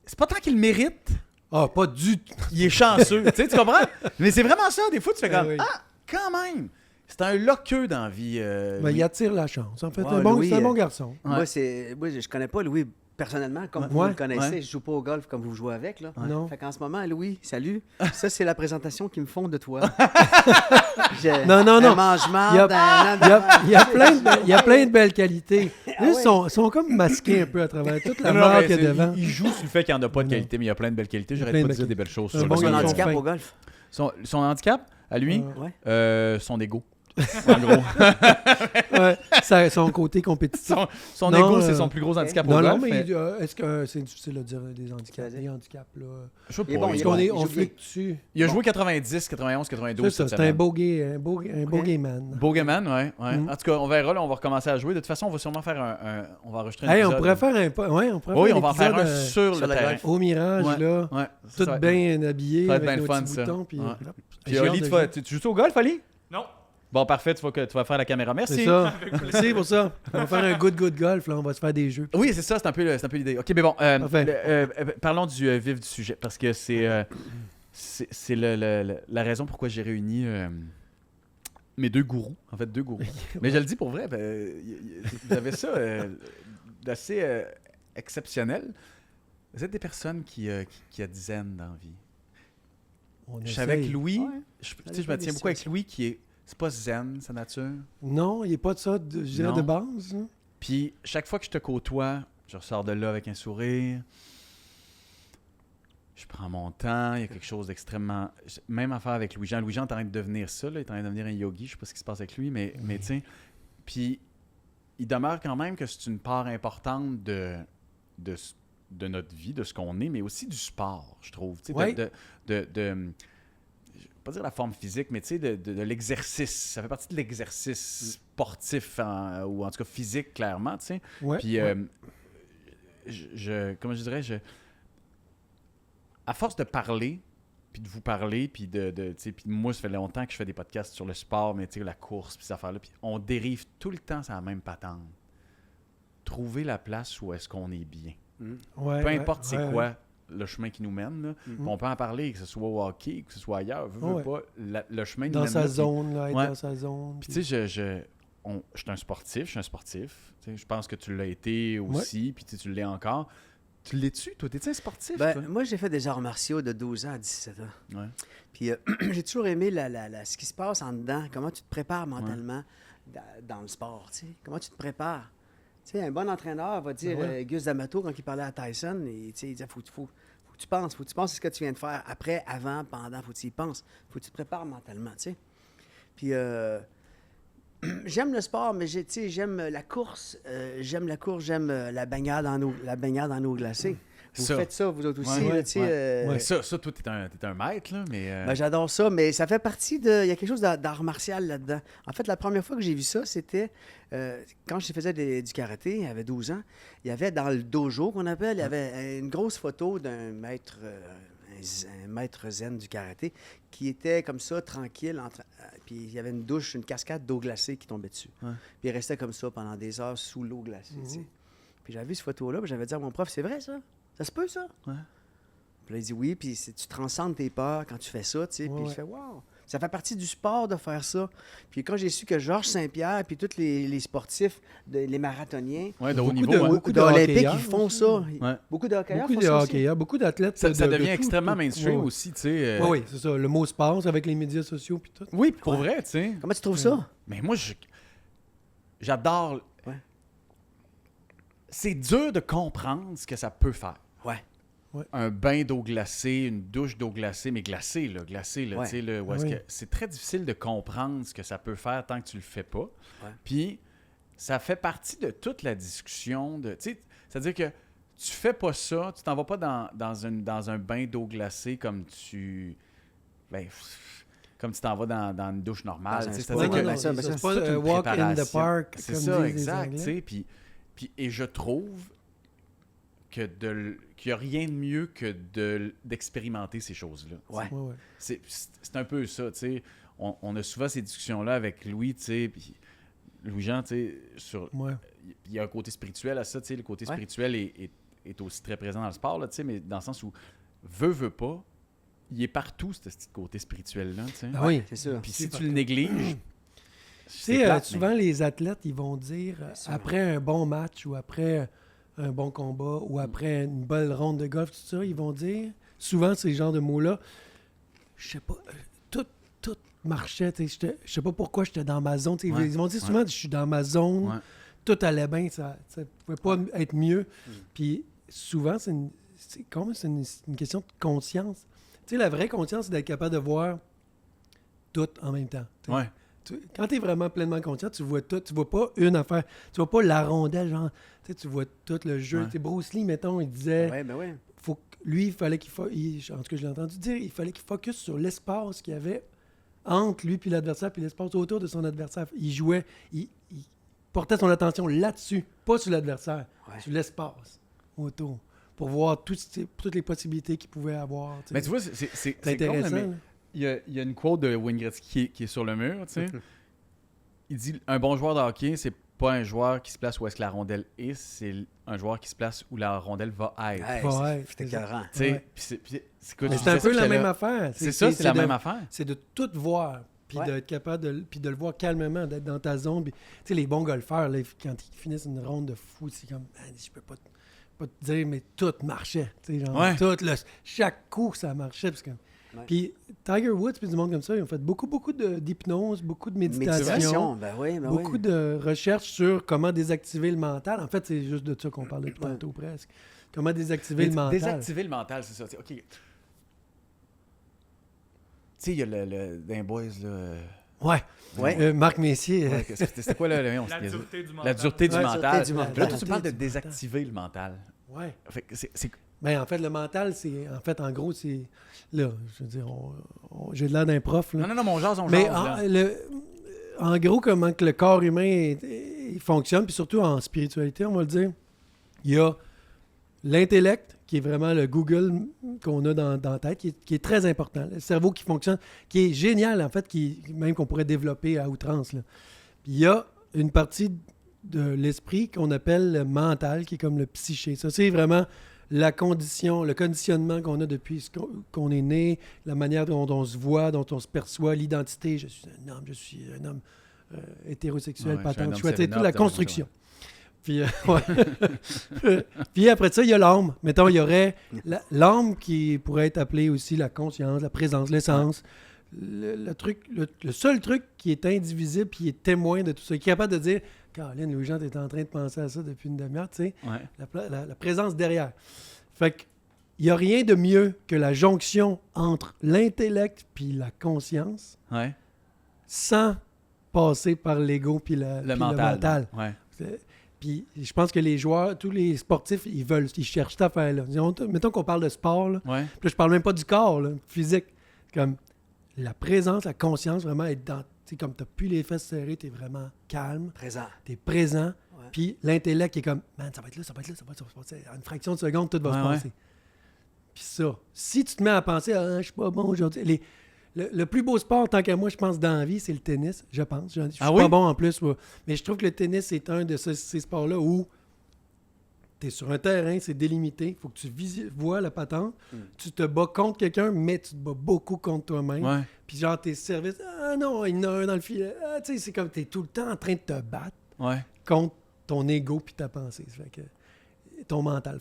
c'est pas tant qu'il le mérite, Ah, pas du tout. il est chanceux. Tu comprends? Mais c'est vraiment ça. Des fois, tu fais comme oui. Ah, quand même! C'est un loqueux dans la vie. Ben, il attire la chance. En fait, Ouais, c'est un bon garçon. Moi, je connais pas Louis personnellement, comme vous Ouais. le connaissez. Ouais. Je joue pas au golf comme vous jouez avec. Là. Non. Fait qu'en ce moment, Louis, salut. Ça, c'est la présentation qu'ils me font de toi. Non. Un mange-marde, Il y a- un- Il y a plein de belles qualités. Là, ils sont comme masqués un peu à travers toute la Non, marque mais qu'il y a devant. il joue sur le fait qu'il n'y en a pas de Non. qualité, mais il y a plein de belles qualités. J'arrête Plein pas de de dire belles des belles choses Un sur bon le Son gars. gars. handicap fin. au golf. Son handicap, à lui, Ouais. son ego. En gros. Ouais, son côté compétitif. Son Non, ego, c'est son plus gros handicap au Non, golf. non, mais est-ce que c'est difficile de dire des handicaps? Vas-y. Des handicaps, là. Je sais Il est pas. bon, il- il est Parce qu'on bon. est, il on joue fluctue. Il a joué 90, 91, 92 C'est ça, cette c'est un semaine. beau gay, un beau gay man. Bogeyman, ouais. Mm. En tout cas, on verra, là, on va recommencer à jouer. De toute façon, on va sûrement faire on va enregistrer un Hey, on épisode. pourrait faire un... Ouais, on pourrait Oui, faire on va en faire un épisode, sur le le terrain. golf. au Mirage, Ouais, là. Ouais. Tout Ça va être- bien habillé, ça va être avec bien nos le fun, petits ça. boutons. Puis, Ouais. hop. Puis J'ai hâte Oli, de tu jouer. joues au golf, Ali? Non. Bon, parfait, tu vas faire la caméra. Merci. C'est ça. C'est pour ça. On va faire un good golf, là. On va se faire des jeux. Oui, c'est ça, c'est un peu l'idée. OK, mais bon, Parfait. parlons du vif du sujet, parce que c'est la raison pourquoi j'ai réuni mes deux gourous, en fait, deux gourous. Mais je le dis pour vrai, vous avez ça d'assez exceptionnel. Vous êtes des personnes qui a dizaines d'envie. On Je suis avec essaye. Louis, Ouais. je me tiens beaucoup avec Louis, c'est pas zen, sa nature. Non, il n'est pas de ça, je dirais, Non. de base. Hein. Puis chaque fois que je te côtoie, je ressors de là avec un sourire. Je prends mon temps, il y a quelque chose d'extrêmement... Même affaire avec Louis-Jean. Louis-Jean est en train de devenir ça, là. Il est en train de devenir un yogi. Je sais pas ce qui se passe avec lui, mais tu sais... Puis il demeure quand même que c'est une part importante de notre vie, de ce qu'on est, mais aussi du sport, je trouve. Tu sais, Ouais. je vais pas dire la forme physique, mais tu sais, de l'exercice. Ça fait partie de l'exercice sportif, ou en tout cas physique, clairement, tu sais. Ouais. Puis, ouais. comment je dirais, à force de parler, puis de vous parler, puis tu sais, puis moi, ça fait longtemps que je fais des podcasts sur le sport, mais tu sais, la course, puis ces affaires-là, puis on dérive tout le temps sur la même patente. Trouver la place où est-ce qu'on est bien. Ouais, Peu ouais, importe c'est ouais, quoi le chemin qui nous mène, là. Puis on peut en parler, que ce soit au hockey, que ce soit ailleurs, veux Ouais. pas, le chemin nous Dans mène sa là, zone, là, être Ouais. dans sa zone. puis tu sais, je suis un sportif, tu sais, je pense que tu l'as été aussi, puis tu l'es encore. Tu l'es-tu? Toi, t'es-tu un sportif? toi? Ben, moi, j'ai fait des arts martiaux de 12 ans à 17 ans. Ouais. Puis j'ai toujours aimé ce qui se passe en dedans, comment tu te prépares mentalement dans le sport, tu sais. Comment tu te prépares. Tu sais, un bon entraîneur va dire, Gus D'Amato, quand il parlait à Tyson, il disait, faut que tu penses à ce que tu viens de faire, après, avant, pendant, faut que tu y penses. Faut que tu te prépares mentalement, tu sais. Puis j'aime le sport, mais j'aime la course, j'aime la baignade en eau glacée. Vous Ça. faites ça, vous autres aussi, Ouais, là, tu sais. ouais. Mais ça, toi, t'es un maître, là, mais... Ben, j'adore ça, mais ça fait partie de... Il y a quelque chose d'art martial là-dedans. En fait, la première fois que j'ai vu ça, c'était quand je faisais du karaté, il y avait 12 ans. Il y avait dans le dojo, qu'on appelle, il y avait une grosse photo d'un maître, un maître zen du karaté qui était comme ça, tranquille. Puis il y avait une douche, une cascade d'eau glacée qui tombait dessus. Ouais. Puis il restait comme ça pendant des heures sous l'eau glacée. Tu sais. Puis j'avais vu cette photo-là, puis j'avais dit à mon prof, c'est vrai ça? Ça se peut ça? Ouais. Puis là, il dit oui, puis tu transcendes tes peurs quand tu fais ça, tu sais. Puis je fais wow! Ça fait partie du sport de faire ça. Puis quand j'ai su que Georges Saint-Pierre, puis tous les sportifs, les marathoniens, Ouais, de haut Beaucoup niveau, de- ouais. beaucoup de d'Olympiques, hockeyeurs ils font aussi. ça. Ouais. Beaucoup de hockeyeurs Beaucoup font de ça aussi. hockeyeurs, beaucoup d'athlètes. Ça de devient tout, extrêmement tout. mainstream Ouais. aussi, tu sais. Oui, c'est ça. Le mot se passe avec les médias sociaux puis tout. Oui, pour vrai, tu sais. Comment tu trouves ça? Mais moi, j'adore... Ouais. C'est dur de comprendre ce que ça peut faire. Ouais. Un bain d'eau glacée, une douche d'eau glacée, mais glacée, là, Ouais. tu sais, là, où est-ce Oui. que c'est très difficile de comprendre ce que ça peut faire tant que tu le fais pas. Ouais. Puis, ça fait partie de toute la discussion. C'est-à-dire que tu fais pas ça, tu t'en vas pas dans un bain d'eau glacée comme tu t'en vas dans une douche normale. Dans un tu sais. spa. C'est-à-dire Non, que ça, c'est ça, pas toute une walk in the préparation. park, C'est comme ça, disent les exact. Anglais. Tu sais, et je trouve qu'il n'y a rien de mieux que d'expérimenter ces choses-là. Ouais. Ouais, ouais. C'est un peu ça, tu sais. On a souvent ces discussions-là avec Louis, tu sais, puis Louis-Jean, tu sais, Ouais. il y a un côté spirituel à ça, tu sais. Le côté Ouais. spirituel est aussi très présent dans le sport, là, tu sais, mais dans le sens où veut pas, il est partout, ce petit côté spirituel-là, tu sais. Ah oui. C'est ça. Puis si tu le négliges, Tu c'est sais, plate, souvent, les athlètes, ils vont dire, sûr. après un bon match ou après un bon combat ou après une belle ronde de golf, tout ça, ils vont dire, souvent, ces genres de mots-là, je sais pas, tout marchait, tu sais, je sais pas pourquoi j'étais dans ma zone. Tu sais, Ouais, ils vont dire souvent, je suis dans ma zone, Ouais. tout allait bien, ça pouvait pas être mieux. Puis souvent, c'est une question de conscience. Tu sais, la vraie conscience, c'est d'être capable de voir tout en même temps. Tu sais. Ouais. Quand tu es vraiment pleinement conscient, tu vois tout. Tu vois pas une affaire. Tu vois pas la rondelle, genre. Tu vois tout le jeu. Ouais. Tu sais, Bruce Lee, mettons, il disait. Ouais, ben ouais. Lui, il fallait qu'il en tout cas, je l'ai entendu dire, il fallait qu'il focus sur l'espace qu'il y avait entre lui puis l'adversaire, puis l'espace autour de son adversaire. Il jouait, il portait son attention là-dessus, pas sur l'adversaire, Ouais. sur l'espace autour, pour voir toutes les possibilités qu'il pouvait avoir. Mais tu vois, c'est c'est intéressant. con, mais là. il y a une quote de Wayne Gretzky qui est sur le mur, tu sais. Il dit un bon joueur de hockey, c'est pas un joueur qui se place où est-ce que la rondelle est, c'est un joueur qui se place où la rondelle va être. Hey, Ouais, c'était c'est ça. écœurant. Tu sais, Ouais. puis Mais je c'est un disais peu ça, la j'étais même là. affaire. C'est ça, c'est la de- même affaire. C'est de tout voir, puis Ouais. d'être capable puis de le voir calmement, d'être dans ta zone. Puis, tu sais, les bons golfeurs, là, quand ils finissent une ronde de fou, c'est comme, man, je peux pas te dire, mais tout marchait. Tu sais, genre, Ouais. chaque coup, ça marchait. Parce que... Ouais. Puis Tiger Woods, puis du monde comme ça, ils ont fait beaucoup d'hypnose, beaucoup de méditation, Méditation, ben oui, ben beaucoup oui. de recherches sur comment désactiver le mental. En fait, c'est juste de ça qu'on parlait Ouais. tantôt presque. Comment désactiver Mais le mental. désactiver le mental, c'est ça. Tu sais, OK. Tu sais, il y a dans les boys, là... Ouais. Ouais. Marc Messier. ouais, c'était quoi, là? La dureté du mental. La dureté du Ouais, mental. dureté du mental. Là, toi, tu La parles de dureté du désactiver le mental. Ouais. Fait que c'est... Ben, en fait, le mental, c'est. En fait, en gros, c'est. Là, je veux dire, j'ai de l'air d'un prof. Là. Non, mon jase, on Mais jase, là. en gros, comment que le corps humain il fonctionne, puis surtout en spiritualité, on va le dire, il y a l'intellect, qui est vraiment le Google qu'on a dans la tête, qui est très important. Le cerveau qui fonctionne, qui est génial, en fait, même qu'on pourrait développer à outrance. Là. Puis il y a une partie de l'esprit qu'on appelle le mental, qui est comme le psyché. Ça, c'est vraiment le conditionnement qu'on a depuis qu'on est né, la manière dont on se voit, dont on se perçoit, l'identité. Je suis un homme hétérosexuel, Ouais, patente, je suis un homme chouette, et toute la 7-up, construction. Puis, ouais. Puis après ça, il y a l'âme. Mettons, il y aurait l'âme qui pourrait être appelée aussi la conscience, la présence, l'essence. Le seul truc qui est indivisible, qui est témoin de tout ça, qui est capable de dire Caroline, Louis-Jean, t'es en train de penser à ça depuis une demi-heure, tu sais, Ouais. la présence derrière. Fait que, il n'y a rien de mieux que la jonction entre l'intellect puis la conscience Ouais. sans passer par l'ego puis Le puis mental. Ouais. Puis je pense que les joueurs, tous les sportifs, ils cherchent cette affaire-là. Mettons qu'on parle de sport, là. Ouais. Puis là, je parle même pas du corps, là, physique. Comme la présence, la conscience, vraiment être dans... Tu sais, comme t'as plus les fesses serrées, t'es vraiment calme, Présent. t'es présent. Ouais. Puis l'intellect qui est comme, man, ça va être là, ça va être là, ça va être là. En une fraction de seconde, tout va se Ouais, passer. Puis ça, si tu te mets à penser, je suis pas bon aujourd'hui. Le plus beau sport, tant qu'à moi, je pense, dans la vie, c'est le tennis, je pense. Je suis Ah pas oui? bon en plus. Ouais. Mais je trouve que le tennis, c'est un de ces sports-là où tu es sur un terrain, c'est délimité. Il faut que tu vois la patente. Tu te bats contre quelqu'un, mais tu te bats beaucoup contre toi-même. Ouais. Puis genre, tes services, non, il y en a un dans le filet. Tu sais, c'est comme tu es tout le temps en train de te battre Ouais. contre ton ego puis ta pensée. Ça fait que ton mental.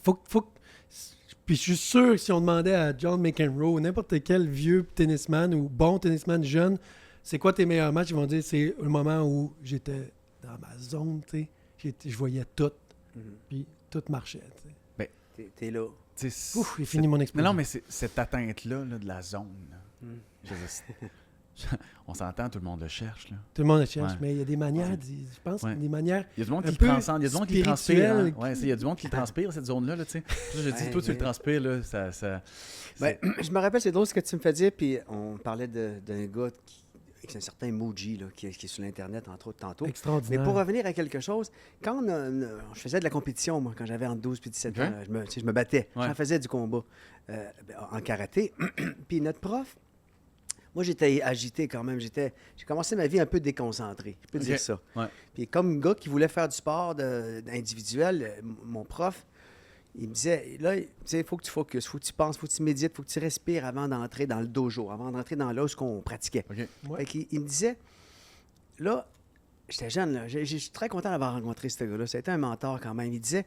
Puis je suis sûr que si on demandait à John McEnroe, n'importe quel vieux tennisman ou bon tennisman jeune, c'est quoi tes meilleurs matchs, ils vont dire c'est le moment où j'étais dans ma zone, tu sais. Je voyais tout, Mhm. puis tout marchait, tu sais. T'es là. Tu sais, Ouf, j'ai fini mon Mais exposition. non, mais cette atteinte-là là, de la zone, là, Mm. je veux dire, on s'entend, tout le monde le cherche. Là. Tout le monde le cherche, Ouais. mais il y a des manières, Ouais. je pense, Ouais. des manières... Il y a du monde Un qui le peu transcende, il y a du monde qui le transpire. Hein. spirituel. Ouais, il y a du monde qui le transpire, cette zone-là. Là, tu sais. Je dis, Ouais, toi, tu ouais. le transpires, là, ça Ben, je me rappelle, c'est drôle ce que tu me fais dire, puis on parlait d'un gars avec un certain Muji, là, qui est sur l'Internet, entre autres, tantôt. Mais Extraordinaire. pour revenir à quelque chose, quand je faisais de la compétition, moi, quand j'avais entre 12 et 17 ans, Ok. je me battais. Ouais. J'en faisais du combat en karaté. Puis notre prof, moi, j'étais agité quand même. J'ai commencé ma vie un peu déconcentrée. Je peux Ok. dire ça. Ouais. Puis comme gars qui voulait faire du sport individuel, mon prof, il me disait, là, tu sais, il faut que tu focuses, il faut que tu penses, il faut que tu médites, il faut que tu respires avant d'entrer dans le dojo, avant d'entrer dans là où on pratiquait. OK. Ouais. Fait qu'il- il me disait, là, j'étais jeune, là, je suis très content d'avoir rencontré ce gars-là. Ça a été un mentor quand même. Il disait,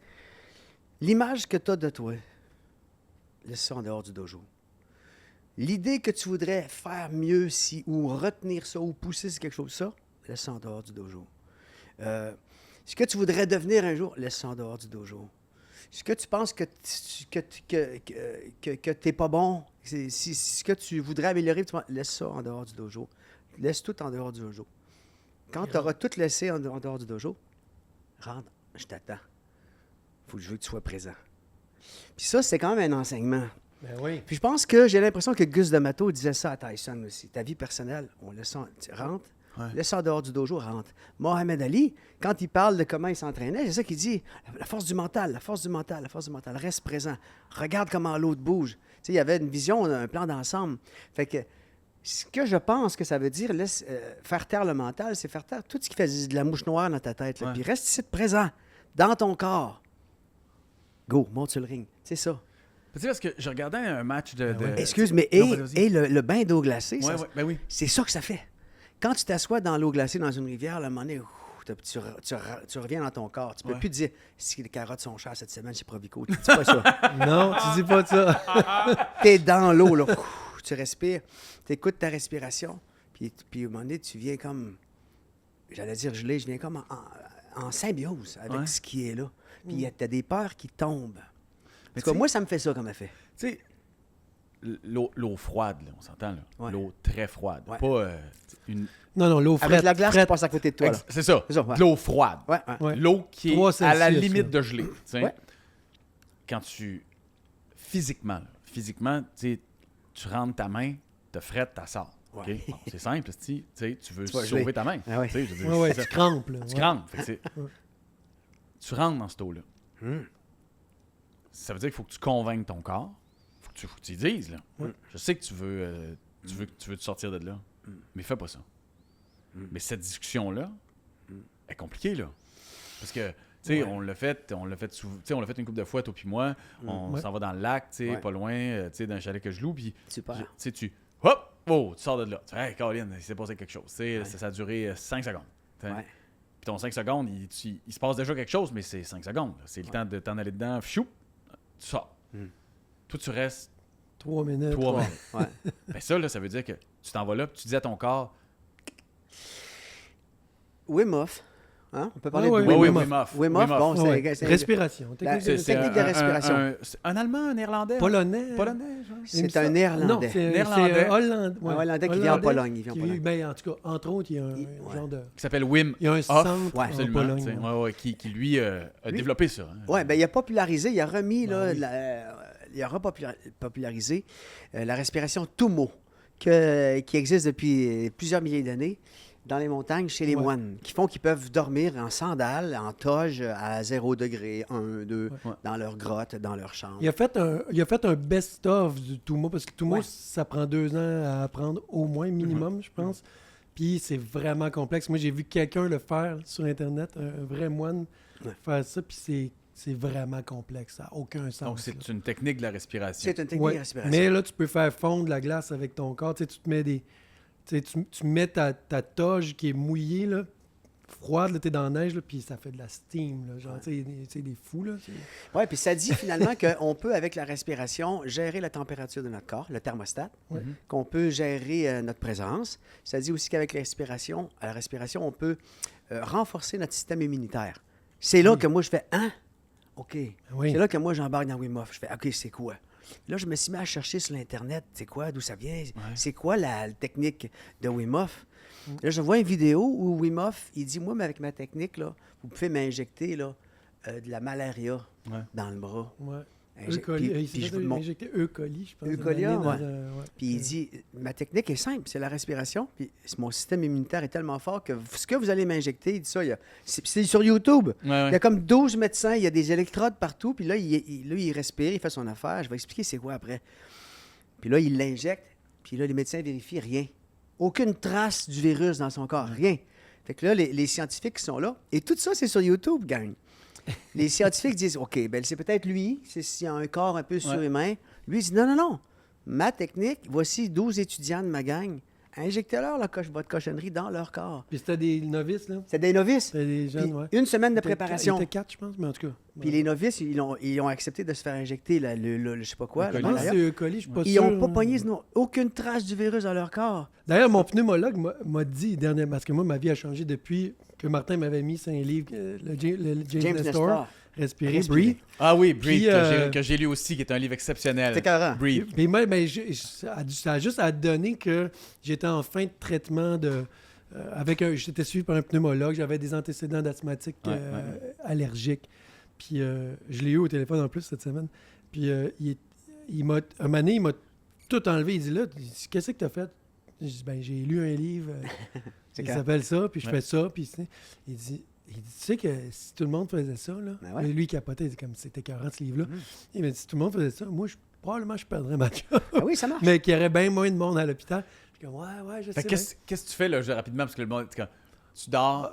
l'image que tu as de toi, laisse ça en dehors du dojo. L'idée que tu voudrais faire mieux ou retenir ça ou pousser sur quelque chose, ça, laisse ça en dehors du dojo. Ce que tu voudrais devenir un jour, laisse ça en dehors du dojo. Ce que tu penses que tu n'es pas bon, ce que tu voudrais améliorer, laisse ça en dehors du dojo. Laisse tout en dehors du dojo. Quand tu auras tout laissé en dehors du dojo, rentre, je t'attends. Faut que je veux que tu sois présent. Puis ça, c'est quand même un enseignement. Ben oui. Puis je pense que j'ai l'impression que Gus D'Amato disait ça à Tyson aussi. Ta vie personnelle, on laisse ça, tu rentres, Ouais. laisse ça en dehors du dojo, rentre. Mohamed Ali, quand il parle de comment il s'entraînait, c'est ça qu'il dit. La force du mental, la force du mental, la force du mental. Reste présent. Regarde comment l'autre bouge. Tu sais, il y avait une vision, un plan d'ensemble. Fait que ce que je pense que ça veut dire, faire taire le mental, c'est faire taire tout ce qui fait de la mouche noire dans ta tête. Là. Ouais. Puis reste ici présent, dans ton corps. Go, monte sur le ring. C'est ça. Tu sais, parce que je regardais un match de... Excuse, mais Non, vas-y. le bain d'eau glacée, Ouais, ouais, ben oui. c'est ça que ça fait. Quand tu t'assois dans l'eau glacée dans une rivière, à un moment donné, tu reviens dans ton corps. Tu peux Ouais. plus te dire si les carottes sont chères cette semaine chez Provico. Tu dis pas ça. Non, tu dis pas de ça. T'es dans l'eau, là. Tu respires. Tu écoutes ta respiration. Puis à un moment donné, tu viens comme, j'allais dire gelé, je viens comme en symbiose avec Ouais. ce qui est là. Puis t'as des peurs qui tombent. Mais En tout cas, tu sais- moi, ça me fait ça comme effet. Tu sais, l'eau froide, là, on s'entend, là. Ouais. L'eau très froide. Ouais. Pas une... Non, l'eau frette. Avec la glace, tu frette. passes à côté de toi. Là. C'est ça, C'est ça, ouais. de l'eau froide. Ouais, ouais. Ouais. L'eau qui 3 est à la Celsius, limite là. de gelée. tu sais. Ouais. Quand tu... Physiquement, tu sais, tu rentres ta main, te frettes, tu sors. OK? Ouais. Bon, c'est simple, tu sais, tu veux Tu vas sauver geler. ta main. Ah ouais. Tu sais, je veux dire, Ouais, ouais, c'est tu ça. crampes, là. Tu ouais. crampes. Fait que Ouais. tu rentres dans cette eau-là. Hum. Ça veut dire qu'il faut que tu convainques ton corps. Faut que tu y dises, là. Ouais. Je sais que tu veux te sortir de là, mais fais pas ça. Mais cette discussion-là est compliquée, là. Parce que, tu sais, Ouais. on l'a fait une couple de fois, toi puis moi. On Ouais. s'en va dans le lac, tu sais, Ouais. pas loin, tu sais, d'un chalet que je loue, puis Super. tu sais, hop, oh, tu sors de là. Tu dis, hey, Caroline, il s'est passé quelque chose. Tu sais, ça a duré 5 secondes. Tu sais. Ouais. Puis ton 5 secondes, il se passe déjà quelque chose, mais c'est 5 secondes. là. C'est le temps de t'en aller dedans, choup, tu sors. Toi, tu restes 3 minutes. 3 Ouais. minutes. Ouais. Ben ça, là, ça veut dire que tu t'en vas là, puis tu dis à ton corps, Wim Hof. Hein? On peut parler Ouais, de ouais, Wim Wim Hof. Hof. Wim Hof. Wim Hof, bon, Ouais. c'est Respiration. La- Technique de- technique de respiration. Un Allemand, un Néerlandais? Polonais. Polonais, genre? c'est un Néerlandais. Non, c'est Néerlandais. un Hollandais. Un Hollandais qui vit en Pologne, il vit en Pologne. Ben, en tout cas, entre autres, il y a un Ouais. genre de... Qui s'appelle Wim Il y a un Hof. centre Ouais, en Absolument. Pologne. tu sais. ouais. Ouais, qui lui, a Lui- développé ça. hein. Oui, ben il a popularisé, il a remis, là, oui. il a repopularisé la respiration Tumo, qui existe depuis plusieurs milliers d'années dans les montagnes chez les Ouais. moines, qui font qu'ils peuvent dormir en sandales, en toge, à 0 degré, 1, 2, Ouais. dans leur grotte, dans leur chambre. Il a fait un best-of du Tumo, parce que Tumo, Ouais. ça prend 2 ans à apprendre au moins, minimum, je pense. Puis c'est vraiment complexe. Moi, j'ai vu quelqu'un le faire sur Internet, un vrai moine, Ouais. faire ça, puis c'est vraiment complexe. Ça n'a aucun sens. Donc, là. c'est une technique de la respiration. C'est une technique Ouais. de respiration. Mais là, tu peux faire fondre la glace avec ton corps. Tu sais, tu te mets tu mets ta toge qui est mouillée, là, froide, là, t'es dans la neige, là, puis ça fait de la steam, là, genre, tu sais, des fous, là. Oui, puis ça dit finalement qu'on peut, avec la respiration, gérer la température de notre corps, le thermostat, qu'on peut gérer notre présence. Ça dit aussi qu'avec la respiration, on peut renforcer notre système immunitaire. C'est là que moi, je fais « Hein? OK. » Oui. C'est là que moi, j'embarque dans Wim Hof. Je fais « OK, c'est quoi? » Là, je me suis mis à chercher sur l'Internet, c'est quoi, d'où ça vient, c'est quoi la technique de Wim Hof. Là, je vois une vidéo où Wim Hof, il dit, moi, mais avec ma technique, là, vous pouvez m'injecter là, de la malaria dans le bras. Ouais. Puis je vous montre. Injecté E. coli, je pense. Eucolia, ouais. Puis il dit, ma technique est simple, c'est la respiration. Puis mon système immunitaire est tellement fort que ce que vous allez m'injecter, il dit ça, c'est sur YouTube. Il y a comme 12 médecins, il y a des électrodes partout. Puis là, il respire, il fait son affaire. Je vais expliquer c'est quoi après. Puis là, il l'injecte. Puis là, les médecins vérifient rien. Aucune trace du virus dans son corps, rien. Fait que là, les scientifiques qui sont là, et tout ça, c'est sur YouTube, gang. Les scientifiques disent, OK, ben c'est peut-être lui, s'il a un corps un peu surhumain. Lui, il dit, non, ma technique, voici 12 étudiants de ma gang. Injectez-leur votre cochonnerie dans leur corps. Puis c'était des novices, là? C'était des novices. C'était des jeunes, ouais. Une semaine de préparation. Il était 4, je pense, mais en tout cas. Puis les novices, ils ont accepté de se faire injecter je sais pas quoi. Je pense que c'est Eucolie, je suis pas sûr. Ils n'ont pas pogné aucune trace du virus dans leur corps. D'ailleurs, mon pneumologue m'a dit, parce que moi, ma vie a changé depuis que Martin m'avait mis sur un livre, le James Nestor, Respirer, Breathe. Ah oui, Breathe, Puis, que j'ai lu aussi, qui est un livre exceptionnel. C'est carré. Breathe. Mais moi, ça a juste à donner que j'étais en fin de traitement j'étais suivi par un pneumologue, j'avais des antécédents d'asthmatique allergiques. Puis je l'ai eu au téléphone en plus cette semaine. Puis un moment donné, il m'a tout enlevé. Il dit là, qu'est-ce que tu as fait? J'ai dit, ben j'ai lu un livre, il s'appelle ça, puis je fais ça. Puis il dit, tu sais que si tout le monde faisait ça, là, lui il capotait, il dit comme c'était écœurant ce livre-là. Il m'a dit, si tout le monde faisait ça, moi, probablement je perdrais ma job. Ah oui, ça marche. Mais qu'il y aurait bien moins de monde à l'hôpital. Je suis comme, ouais, je sais. Qu'est-ce que tu fais là, rapidement, parce que le monde, quand tu dors.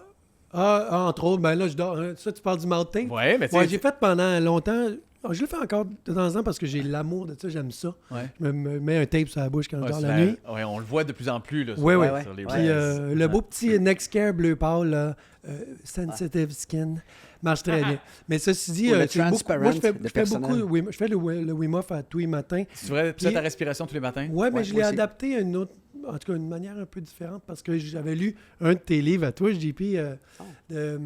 Entre autres, ben là, je dors. Ça, tu parles du mouth-tape? Ouais, mais tu j'ai fait pendant longtemps. Je le fais encore de temps en temps parce que j'ai l'amour de ça, j'aime ça. Ouais. Je me mets un tape sur la bouche quand je dors la nuit. Oui, on le voit de plus en plus. Là, Oui. sur les Puis le beau petit Nextcare bleu pâle, là, Sensitive Skin, marche très bien. Mais ceci dit, le moi, transparent je fais de beaucoup. Je fais le Wim Hof tous les matins. Tu fais ta respiration tous les matins? Oui, mais Ouais, je moi l'ai aussi. adapté à en tout cas, une manière un peu différente parce que j'avais lu un de tes livres à toi, JP, de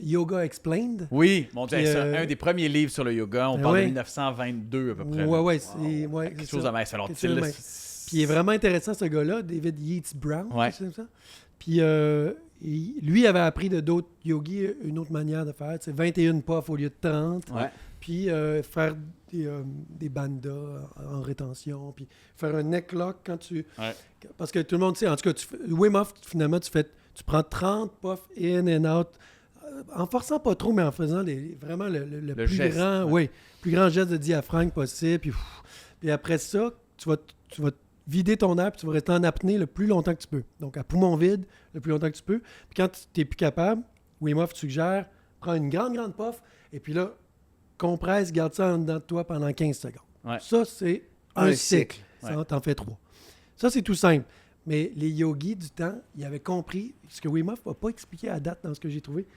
Yoga Explained. Oui, mon Dieu, Puis, c'est un des premiers livres sur le yoga. On parle de 1922 à peu près. Ouais, Quelque chose à mettre. Ça Puis il est vraiment intéressant, ce gars-là, David Yates Brown. Ouais. C'est ça? Puis lui avait appris de d'autres yogis une autre manière de faire. C'est 21 puffs au lieu de 30. Ouais. Puis faire des bandas en rétention. Puis faire un neck lock quand tu... Ouais. Parce que tout le monde sait, en tout cas, Wim Hof, finalement, tu prends 30 puffs in and out, en forçant pas trop, mais en faisant vraiment le plus geste, grand, plus grand geste de diaphragme possible. Puis après ça, tu vas vider ton air, puis tu vas rester en apnée le plus longtemps que tu peux. Donc, à poumon vide, le plus longtemps que tu peux. Puis quand tu n'es plus capable, Wim Hof suggère, prends une grande puff, et puis là, compresse, garde ça en dedans de toi pendant 15 secondes. Ouais. Ça, c'est un cycle. Ouais. Ça, t'en fais 3. Ça, c'est tout simple. Mais les yogis du temps, ils avaient compris ce que Wim Hof n'a pas expliqué à date dans ce que j'ai trouvé.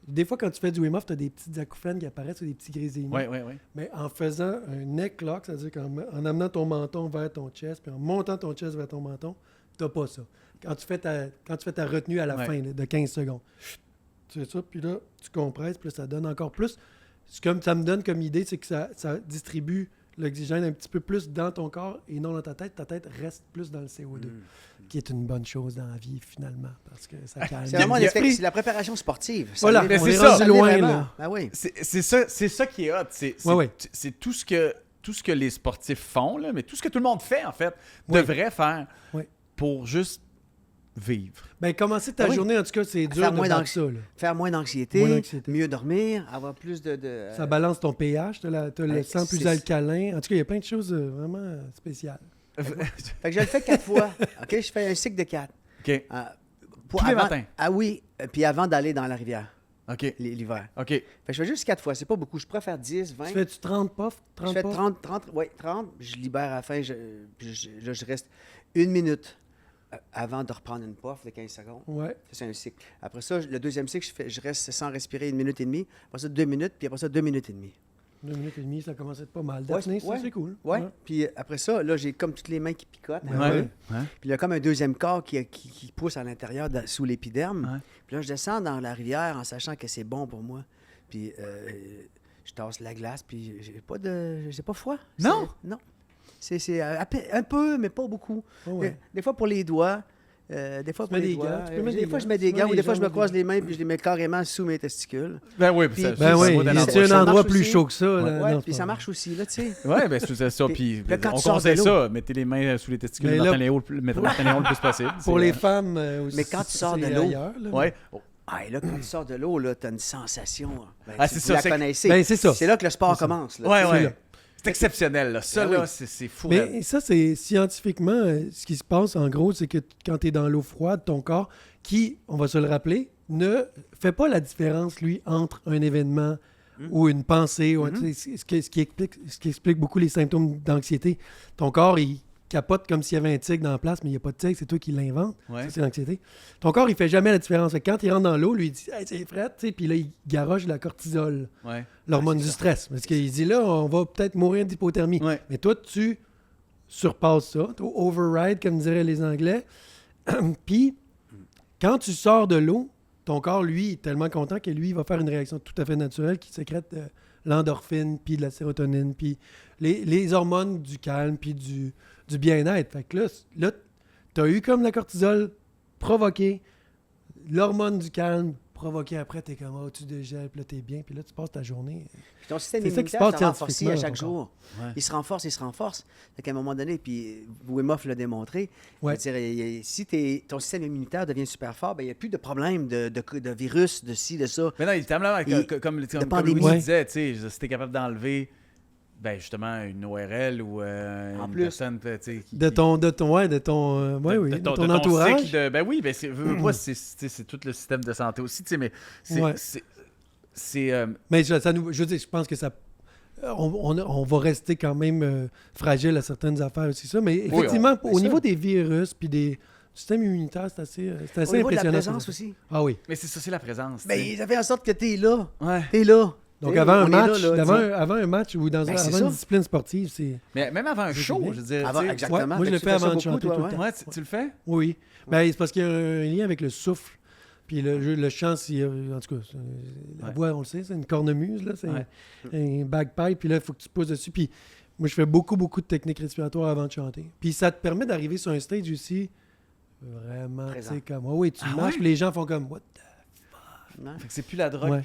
Des fois, quand tu fais du Wim Hof, tu as des petites acouphènes qui apparaissent ou des petits grésillements. Oui. Mais en faisant un neck lock, c'est-à-dire en amenant ton menton vers ton chest, puis en montant ton chest vers ton menton, tu n'as pas ça. Quand tu fais ta retenue à la fin là, de 15 secondes, tu fais ça, puis là, tu compresses, puis là, ça donne encore plus. Ça me donne comme idée, c'est que ça distribue l'oxygène un petit peu plus dans ton corps et non dans ta tête. Ta tête reste plus dans le CO2, qui est une bonne chose dans la vie, finalement, parce que ça calme. C'est vraiment c'est la préparation sportive. Voilà, mais on c'est est ça. rendu loin, là. Ah oui. C'est ça qui est hot. C'est tout ce que les sportifs font, là, mais tout ce que tout le monde fait, en fait, devrait faire pour juste vivre. Ben, commencer ta journée, en tout cas, c'est dur de battre ça. Là. Faire moins d'anxiété, mieux dormir, avoir plus de... Ça balance ton pH, tu as le sang plus alcalin. En tout cas, il y a plein de choses vraiment spéciales. Fait que je le fais 4 fois. OK? Je fais un cycle de 4. OK. Tous les matins? Ah oui, puis avant d'aller dans la rivière. OK. L'hiver. OK. Fait que je fais juste 4 fois. C'est pas beaucoup. Je pourrais faire 10, 20. Tu fais-tu 30 puffs? Je fais 30. Oui, 30. Je libère à la fin. Je reste 1 minute. avant de reprendre une puff de 15 secondes. Ouais. Ça, c'est un cycle. Après ça, le deuxième cycle, je reste sans respirer 1 minute et demie. Après ça, 2 minutes, puis après ça, 2 minutes et demie. 2 minutes et demie, ça commence à être pas mal. Ouais, D'apnée, ça, ouais. c'est cool. Ouais. Puis après ça, là, j'ai comme toutes les mains qui picotent. Ouais. Ouais. Puis il y a comme un deuxième corps qui pousse à l'intérieur, sous l'épiderme. Ouais. Puis là, je descends dans la rivière en sachant que c'est bon pour moi. Puis je tasse la glace, puis j'ai pas froid. Non? Non. C'est un peu, mais pas beaucoup. Oh, ouais. Des fois pour les doigts. Des fois Tu pour mets les des doigts. gants, tu peux mettre Des des fois, gants, je mets tu des mets gants, ou les des fois, je me jambes, croise des- les mains, puis je les mets carrément sous mes testicules. Ben oui, Puis- ça, Ben ça oui, va dans y l'endroit. a-tu un Ça endroit marche plus aussi. chaud que ça? là? Ouais, Non, c'est puis pas ça vrai. marche aussi, là, tu sais. Ouais, ben c'est ça. Puis- Puis là, quand on tu sors de conseille l'eau- ça. Mettez les mains sous les testicules, Mais là- Martin Léon le plus possible. Pour C'est, les femmes aussi. Mais quand tu sors de c'est l'eau- ailleurs, là. Ouais. Oh. Ah, et là, quand tu sors de l'eau, là, t'as une sensation. Ben, Ah, tu- c'est vous ça, la c'est- connaissez. Ben, c'est ça. C'est là que le sport C'est ça. commence. Là, Ouais, tu sais. ouais. là. C'est exceptionnel, là. Ça, Ben là, oui. c'est fou. Mais ça, c'est scientifiquement, ce qui se passe, en gros, c'est que quand tu es dans l'eau froide, ton corps, qui, on va se le rappeler, ne fait pas la différence, lui, entre un événement ou une pensée. Ou, tu sais, ce qui explique beaucoup les symptômes d'anxiété. Ton corps, il capote comme s'il y avait un tigre dans la place, mais il n'y a pas de tigre, c'est toi qui l'invente. Ouais. Ça, c'est l'anxiété. Ton corps, il fait jamais la différence. Fait que quand il rentre dans l'eau, lui, il dit hey, c'est frais, tu sais, puis là, il garoche la cortisol, Ouais. l'hormone du stress. Parce qu'il dit là, on va peut-être mourir d'hypothermie. Ouais. Mais toi, tu surpasses ça, tu override, comme diraient les Anglais. Puis, quand tu sors de l'eau, ton corps, lui, est tellement content que lui, il va faire une réaction tout à fait naturelle qui sécrète l'endorphine, puis de la sérotonine, puis les hormones du calme, puis du bien-être. Fait que là tu as eu comme la cortisol provoquée, l'hormone du calme provoquée après, t'es comme, oh, tu dégèles, puis là, t'es bien, puis là, tu passes ta journée. Puis ton système C'est ça qui se immunitaire passe se renforce à scientifiquement, chaque ton jour. Ouais. Il se renforce. Fait qu'à un moment donné, puis Wim Hof l'a démontré, Ouais. je veux dire, si ton système immunitaire devient super fort, ben, il n'y a plus de problème de virus, de ci, de ça. Mais non, il est tellement Et comme pandémie. Louis Ouais. disait, tu sais, si t'es capable d'enlever ben justement une ORL ou En une plus. personne tu sais, De ton entourage. cycle de, ben oui, ben c'est tout le système de santé aussi, tu sais, mais Ouais. c'est Mais je veux dire, je pense que ça. On va rester quand même fragile à certaines affaires aussi, ça. Mais effectivement, mais au ça- niveau des virus puis du système immunitaire, c'est assez Au niveau de la impressionnant. présence ça. aussi. Ah oui. mais c'est ça, c'est la présence. Ben, tu sais. ça fait en sorte que t'es là. Ouais. T'es là. Donc, T'sais, avant un on est match, là, là, avant un match ou Ben, c'est avant ça. une discipline sportive, c'est. Mais même avant un C'est show, bien. je veux dire, Avant, tu sais, exactement. Ouais, moi, je Fait le que tu fais fais ça avant de beaucoup, chanter toi, tout le ouais. temps. ouais, tu le fais? Oui. Ben, c'est parce qu'il y a un lien avec le souffle. Puis le chant, en tout cas, la Ouais. voix, on le sait, c'est une cornemuse, là, c'est Ouais. un bagpipe, puis là, il faut que tu te poses dessus. Puis moi, je fais beaucoup de techniques respiratoires avant de chanter. Puis ça te permet d'arriver sur un stage aussi, vraiment, tu Présent. sais, comme, oh oui, tu Ah marches, ouais? puis les gens font comme, what the... Non? Fait que c'est plus la drogue Ouais.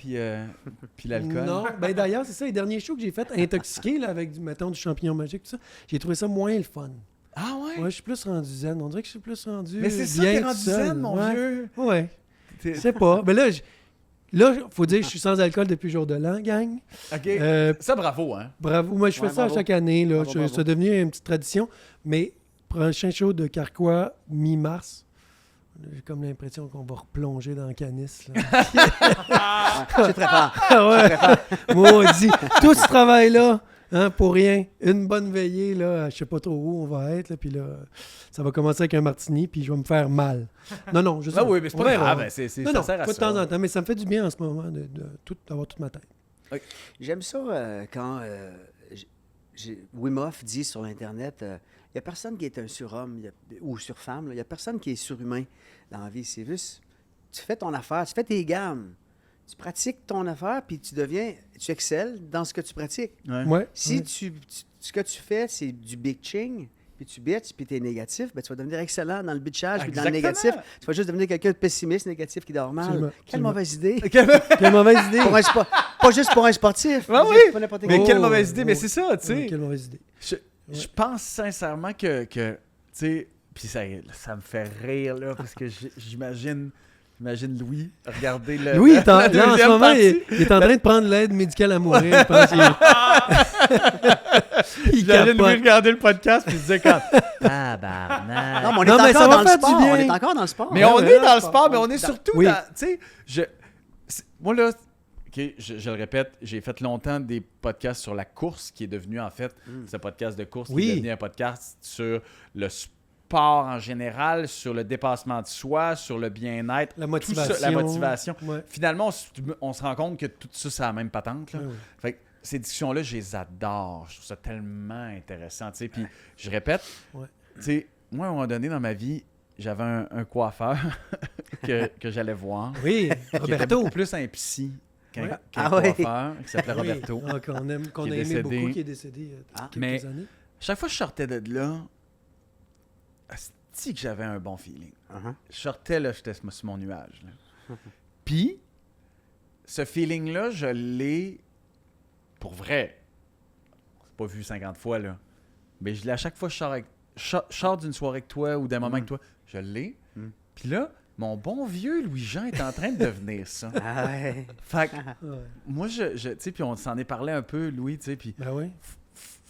puis l'alcool. Non, ben d'ailleurs, c'est ça, les derniers shows que j'ai fait, intoxiqués, là, avec, mettons, du champignon magique, tout ça, j'ai trouvé ça moins le fun. Ah ouais? Ouais, je suis plus rendu zen. On dirait que je suis plus rendu Mais c'est ça, bien t'es tout rendu seul. zen, mon Ouais. vieux. Ouais. T'es- Je sais pas. Mais là, faut dire, je suis sans alcool depuis jour de l'an, gang. OK. Ça, bravo, hein? Bravo. Moi, je fais Ouais, ça bravo. chaque année. Là. Bravo, bravo. C'est devenu une petite tradition. Mais prochain show de Carquois, mi-mars, j'ai comme l'impression qu'on va replonger dans le canis. Là. Je te prépare. Ah ouais. Maudit. Tout ce travail-là, hein, pour rien. Une bonne veillée, là, je sais pas trop où on va être. Là, puis là, ça va commencer avec un martini, puis je vais me faire mal. Non, je sais Ah pas. oui, mais c'est On pas verra. grave. C'est, Non, ça non, sert à pas de ça. temps en temps, mais ça me fait du bien en ce moment d'avoir toute ma tête. J'aime ça quand Wim Hof dit sur Internet, il n'y a personne qui est un surhomme ou surfemme, il n'y a personne qui est surhumain dans la vie. C'est juste, tu fais ton affaire, tu fais tes gammes, tu pratiques ton affaire, puis tu excelles dans ce que tu pratiques. Ouais. Ouais. Si ouais. ce que tu fais, c'est du bitching, puis tu bitches, puis tu es négatif, ben, tu vas devenir excellent dans le bitchage, puis dans le Exactement. négatif. Tu vas juste devenir quelqu'un de pessimiste, négatif, qui dort mal. Absolument, Quelle absolument. mauvaise idée. Quelle mauvaise idée! Pour pas juste pour un sportif. Ah oui, pas n'importe Mais qui. quelle Oh, mauvaise idée, mais oh. c'est ça, tu sais. Ouais, quelle mauvaise idée. Je pense sincèrement que tu sais, puis ça me fait rire, là, parce que j'imagine Louis regarder le. Louis, là, en ce deuxième moment, partie. il est en train de prendre l'aide médicale à mourir. Je pense il J'imagine Louis capote. regarder le podcast puis il disait quand. Tabarnak. Non, mais on est Non, mais ça encore va dans le faire du sport. bien. On est encore dans le sport. Mais Ouais, on ouais, est là, dans le je sport, pense. mais on est surtout Oui. dans. Tu sais, moi là, OK, je le répète, j'ai fait longtemps des podcasts sur la course qui est devenu en fait ce podcast de course qui Oui. est devenu un podcast sur le part en général sur le dépassement de soi, sur le bien-être, La tout ça, motivation. la motivation. Ouais. Finalement, on se rend compte que tout ça, c'est la même patente. Là. Ouais, ouais. Fait que ces discussions-là, je les adore. Je trouve ça tellement intéressant. Tu sais. Puis je répète, Ouais. tu sais, moi, à un moment donné dans ma vie, j'avais un coiffeur que j'allais voir. Oui, Qui était Roberto. beaucoup plus un psy qu'un Ouais. qu'un Ah ouais. coiffeur qui s'appelait Oui, Roberto. qu'on qui a est aimé décédé. beaucoup, qui est décédé quelques Mais- années. Chaque fois que je sortais de là, asti que j'avais un bon feeling. Uh-huh. Je sortais, là, j'étais sur mon nuage. Là. Puis, ce feeling-là, je l'ai pour vrai. C'est pas vu 50 fois, là. Mais je l'ai à chaque fois que je sors d'une soirée avec toi ou d'un moment avec toi. Je l'ai. Puis là, mon bon vieux Louis-Jean est en train de devenir ça. Ah ouais. Fait que, Ouais. moi, tu sais, puis on s'en est parlé un peu, Louis, tu sais, puis Ben oui.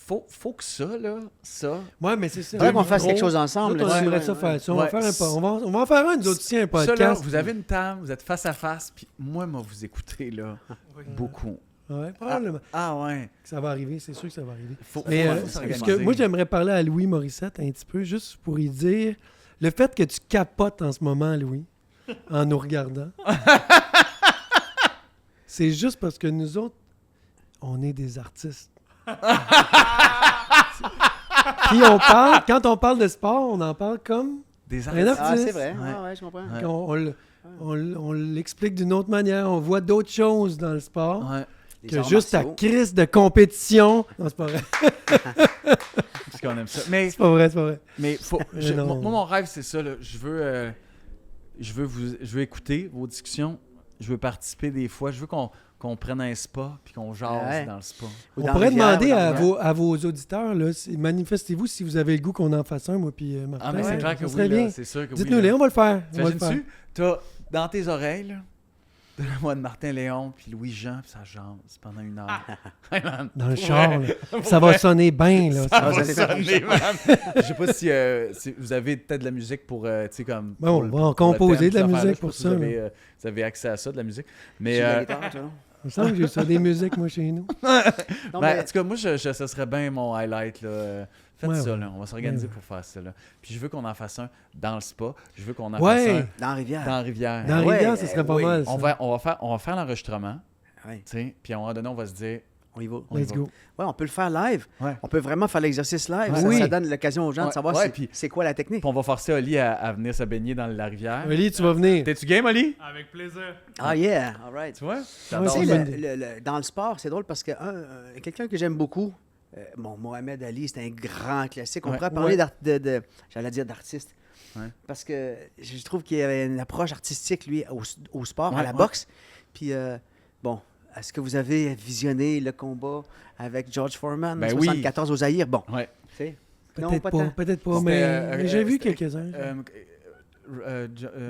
faut que ça, là, ça... Ouais, mais c'est ça. Faudrait qu'on fasse Gros, quelque chose ensemble. nous autres, on là-dessus. aimerait ça Ouais, faire ça. On va Ouais. faire on va en faire un, nous autres aussi, un Ça, là, podcast. vous avez une table, vous êtes face à face, puis moi, vous écoutez, là, beaucoup. Ouais, probablement Ah ouais. que ça va arriver, c'est sûr que ça va arriver. Faut Mais faut ce s'organiser. que moi, j'aimerais parler à Louis Morissette un petit peu, juste pour y dire le fait que tu capotes en ce moment, Louis, en nous regardant. C'est juste parce que nous autres, on est des artistes. Puis quand on parle de sport, on en parle comme Des un artistes. Ah, c'est vrai. Ouais. Ah, ouais, je comprends. Ouais. on l'explique d'une autre manière. On voit d'autres choses dans le sport Ouais. Les que arts juste ta martiaux. crise de compétition. Non, c'est pas vrai. Parce qu'on aime ça. Mais C'est pas vrai, c'est pas vrai. faut, Mais non. moi, mon rêve, c'est ça, là. Je veux écouter vos discussions. Je veux participer des fois. Je veux qu'on prenne un spa puis qu'on jase Ouais. dans le spa. Ou On dans pourrait Rivière, demander ou dans à Rivière. vos auditeurs, là, manifestez-vous si vous avez le goût qu'on en fasse un, moi puis Martin. Ah, mais c'est Ça clair que serait oui, là, bien. c'est sûr que Dites-nous oui. les, là. on va le faire. On va le faire. T'imagines-tu? T'as dans tes oreilles, là, de la voix de Martin Léon puis Louis-Jean, puis ça jase pendant une heure. Hey, man, Dans le pour char, vrai. là. Ça va sonner bien, là. Ça Ça va va- sonner, man. Je sais pas si vous avez peut-être de la musique pour, tu sais, comme... Bon, pour on va pour le composer thème, de la cette affaire-là. musique Je pour pense que ça, Vous avez accès à ça, de la musique. Mais, J'ai la guitare, toi. Il me semble que j'ai ça des musiques, moi, chez nous. Non, ben, mais- en tout cas, moi, ça serait bien mon highlight, là. Faites Ouais, ça, ouais. là. On va s'organiser Ouais, pour faire ça, là. Puis je veux qu'on en fasse un dans le spa. Je veux qu'on en Ouais. fasse un Dans Rivière. dans la rivière. Dans Ouais, Rivière, ce serait pas oui. mal. Ça. On va faire l'enregistrement, Ouais, tu sais. Puis à un moment donné, on va se dire... on y va. on y Let's va. go. Ouais, on peut le faire live. Ouais. On peut vraiment faire l'exercice live. Ouais. Ça, Oui. ça donne l'occasion aux gens Ouais, de savoir ouais, puis- c'est quoi la technique. Puis on va forcer Oli à venir se baigner dans la rivière. Oli, tu vas venir. T'es-tu game, Oli? Avec plaisir. Ah yeah, all right. Tu vois? Ouais, Tu J'adore sais, c'est ça. une bonne dans le sport, c'est drôle parce que quelqu'un que j'aime beaucoup, Mohamed Ali, c'est un grand classique. On Ouais. pourrait parler Ouais. j'allais dire d'artiste. Ouais. Parce que je trouve qu'il y avait une approche artistique, lui, au sport, à Ouais, la ouais. boxe. Puis, bon, est-ce que vous avez visionné le combat avec George Foreman Ben en oui. 74 au Zaïre? Bon, Ouais. tu sais. Peut-être pas, tant. peut-être pas, C'était, mais j'ai vu c'était- quelques-uns.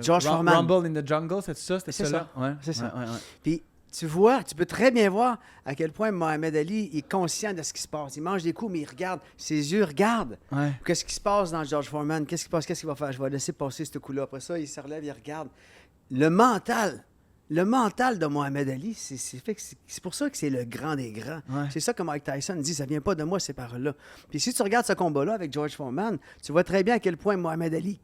George Foreman. Rumble in the Jungle, c'est ça? C'était C'est ça, là? Ouais. C'est ça. Ouais, ouais, ouais. Puis, tu peux très bien voir à quel point Mohamed Ali est conscient de ce qui se passe. Il mange des coups, mais il regarde. Ses yeux regardent. Ouais. Qu'est-ce qui se passe dans George Foreman? Qu'est-ce qui passe? Qu'est-ce qu'il va faire? Je vais laisser passer ce coup-là. Après ça, il se relève, il regarde. Le mental de Mohamed Ali, c'est pour ça que c'est le grand des grands. Ouais. C'est ça que Mike Tyson dit, ça vient pas de moi, ces paroles-là. Puis si tu regardes ce combat-là avec George Foreman, tu vois très bien à quel point Mohamed Ali,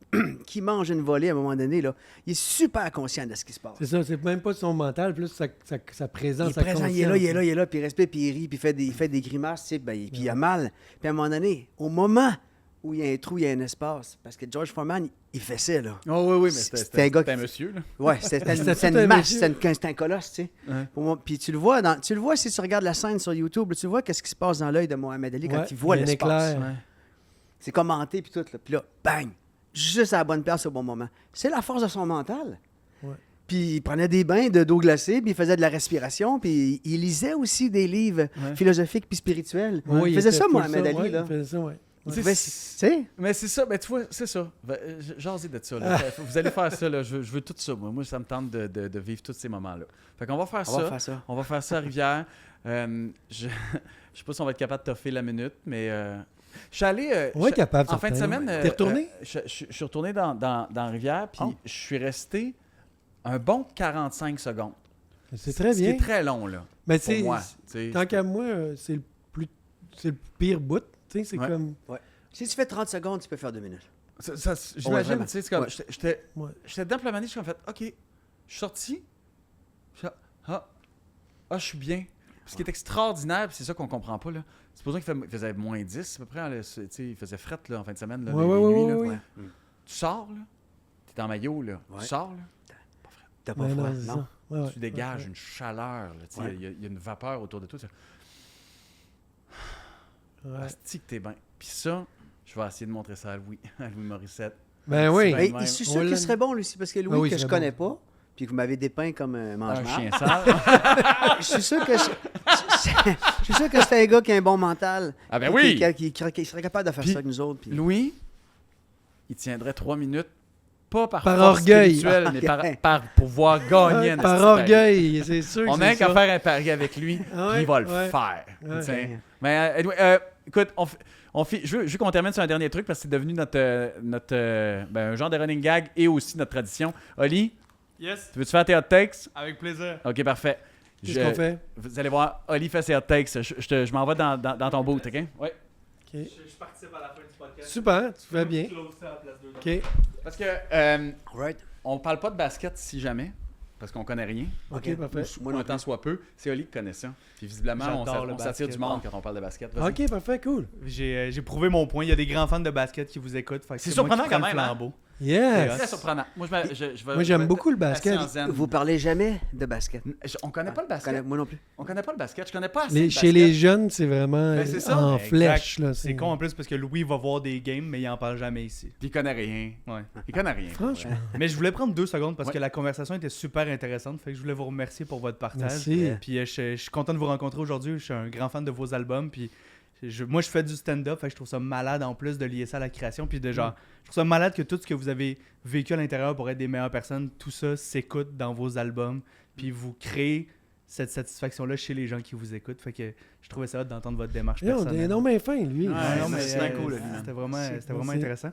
qui mange une volée à un moment donné, là, il est super conscient de ce qui se passe. C'est ça, c'est même pas son mental, plus sa présence. Il est sa présent, il est là, puis il respecte, puis il rit, puis il fait des grimaces, tu sais, puis il a mal. Puis à un moment donné, au moment où il y a un trou, il y a un espace, parce que George Foreman, il fait ça, là. Oh oui, oui, mais C'était un gars c'était un qui- monsieur, là. Ouais, c'était C'était une tout un masse, monsieur. c'était un colosse, tu sais. Ouais. Pour moi, puis tu le vois si tu regardes la scène sur YouTube, tu vois qu'est-ce qui se passe dans l'œil de Mohamed Ali quand Ouais, il voit il y a un l'espace. éclair. Ouais. C'est commenté, puis tout, là. Puis là, bang! Juste à la bonne place au bon moment. C'est la force de son mental. Ouais. Puis il prenait des bains d'eau glacée, puis il faisait de la respiration, puis il lisait aussi des livres Ouais. philosophiques puis spirituels. Ouais, il faisait était ça, full Mohamed Ali, ouais, là. Il faisait ça, ouais. Tu sais, Tu sais? Mais c'est ça, mais tu vois, c'est ça. Jasez de ça, là. Vous allez faire ça, là. Je veux tout ça, moi. Moi, ça me tente de vivre tous ces moments-là. Fait qu'on va faire On ça. va faire ça. On va faire ça à Rivière. Je sais pas si on va être capable de toffer la minute, mais je suis allé... On va être capable, en fin de certain. semaine... T'es retourné? je suis retourné dans Rivière, puis Oh. je suis resté un bon 45 secondes. C'est très Ce qui bien. est très long, là, Mais pour c'est, moi. tu sais. tant qu'à moi, c'est le pire bout. Tu sais, c'est Ouais. comme. Si tu fais 30 secondes, tu peux faire 2 minutes. J'imagine, vraiment. tu sais, c'est comme, Ouais. j'étais dedans, puis la manée, je suis en fait, OK, je suis sorti, je je suis bien. Puis ce qui est extraordinaire, puis c'est ça qu'on comprend pas, là, supposons qu'il faisait moins 10 à peu près, là, tu sais, il faisait fret là, en fin de semaine, là, Ouais, les ouais, nuits, ouais, là. ouais. Tu sors, là, t'es en maillot, là, Ouais. tu sors, là, T'as pas Ben froid, c'est non? ça. Ouais, ouais. tu dégages une chaleur, là, tu sais, Ouais. il y a une vapeur autour de toi. Ouais. Asti que t'es bien. Puis ça, je vais essayer de montrer ça à Louis Morissette. Ben oui. Ben, Mais même. je suis On sûr qu'il l'aime. serait bon, lui aussi, parce que Louis, Ah oui, que il je serait connais pas, puis que vous m'avez dépeint comme un Un mange-marde, chien sale. je suis sûr que je suis sûr que c'est un gars qui a un bon mental. Ah ben Puis oui! qui serait capable de faire Puis ça avec nous autres. Puis... Louis, il tiendrait 3 minutes, pas par Par force orgueil. spirituelle, mais par pouvoir gagner un Par esti pari. orgueil, c'est sûr. On que n'a c'est qu'à ça. faire un pari avec lui, Ah ouais, puis il va le ouais. faire. Ouais. Tu sais. Mais écoute, je veux qu'on termine sur un dernier truc parce que c'est devenu notre un genre de running gag et aussi notre tradition. Oli, Yes, tu veux-tu faire tes hot takes? avec plaisir. Ok, parfait. Qu'est-ce qu'on fait? Vous allez voir, Oli fait ses hot takes. Je m'en vais dans ton boot, ok? Oui. OK. Je participe à la fin du podcast. Super, tu fais bien. Close ça à la place de OK. Parce que Right. on parle pas de basket si jamais, parce qu'on connaît rien. OK, parfait. Moi, un temps soit peu. C'est Oli qui connaît ça. Puis visiblement, on J'adore le s'attire basket. du monde quand on parle de basket. Vas-y. OK, parfait, cool. J'ai prouvé mon point. Il y a des grands fans de basket qui vous écoutent. Fait que C'est moi surprenant qui prends quand le même, hein? flambeau. Yes. Très surprenant. Moi, Moi, j'aime beaucoup le basket. Vous parlez jamais de basket. On connaît pas le basket. Moi non plus. On connaît pas le basket. Je connais pas assez Les- le chez basket. les jeunes, c'est vraiment Ben, c'est ça. en Exact. flèche. Là, C'est con en plus parce que Louis va voir des games, mais il en parle jamais ici. Puis il connaît rien. Ouais. Il connaît rien. Franchement. Mais je voulais prendre 2 secondes parce Ouais. que la conversation était super intéressante. Fait que je voulais vous remercier pour votre partage. Merci. Puis je suis content de vous rencontrer aujourd'hui. Je suis un grand fan de vos albums. Puis moi, je fais du stand-up. Fait que je trouve ça malade en plus de lier ça à la création. Puis de genre, je trouve ça malade que tout ce que vous avez vécu à l'intérieur pour être des meilleures personnes, tout ça s'écoute dans vos albums. Puis vous créez cette satisfaction-là chez les gens qui vous écoutent. Fait que je trouvais ça hâte d'entendre votre démarche On est personnelle. énormément fin, lui. Ouais, Non, mais, c'est bien cool, lui, man. c'était vraiment Merci. intéressant.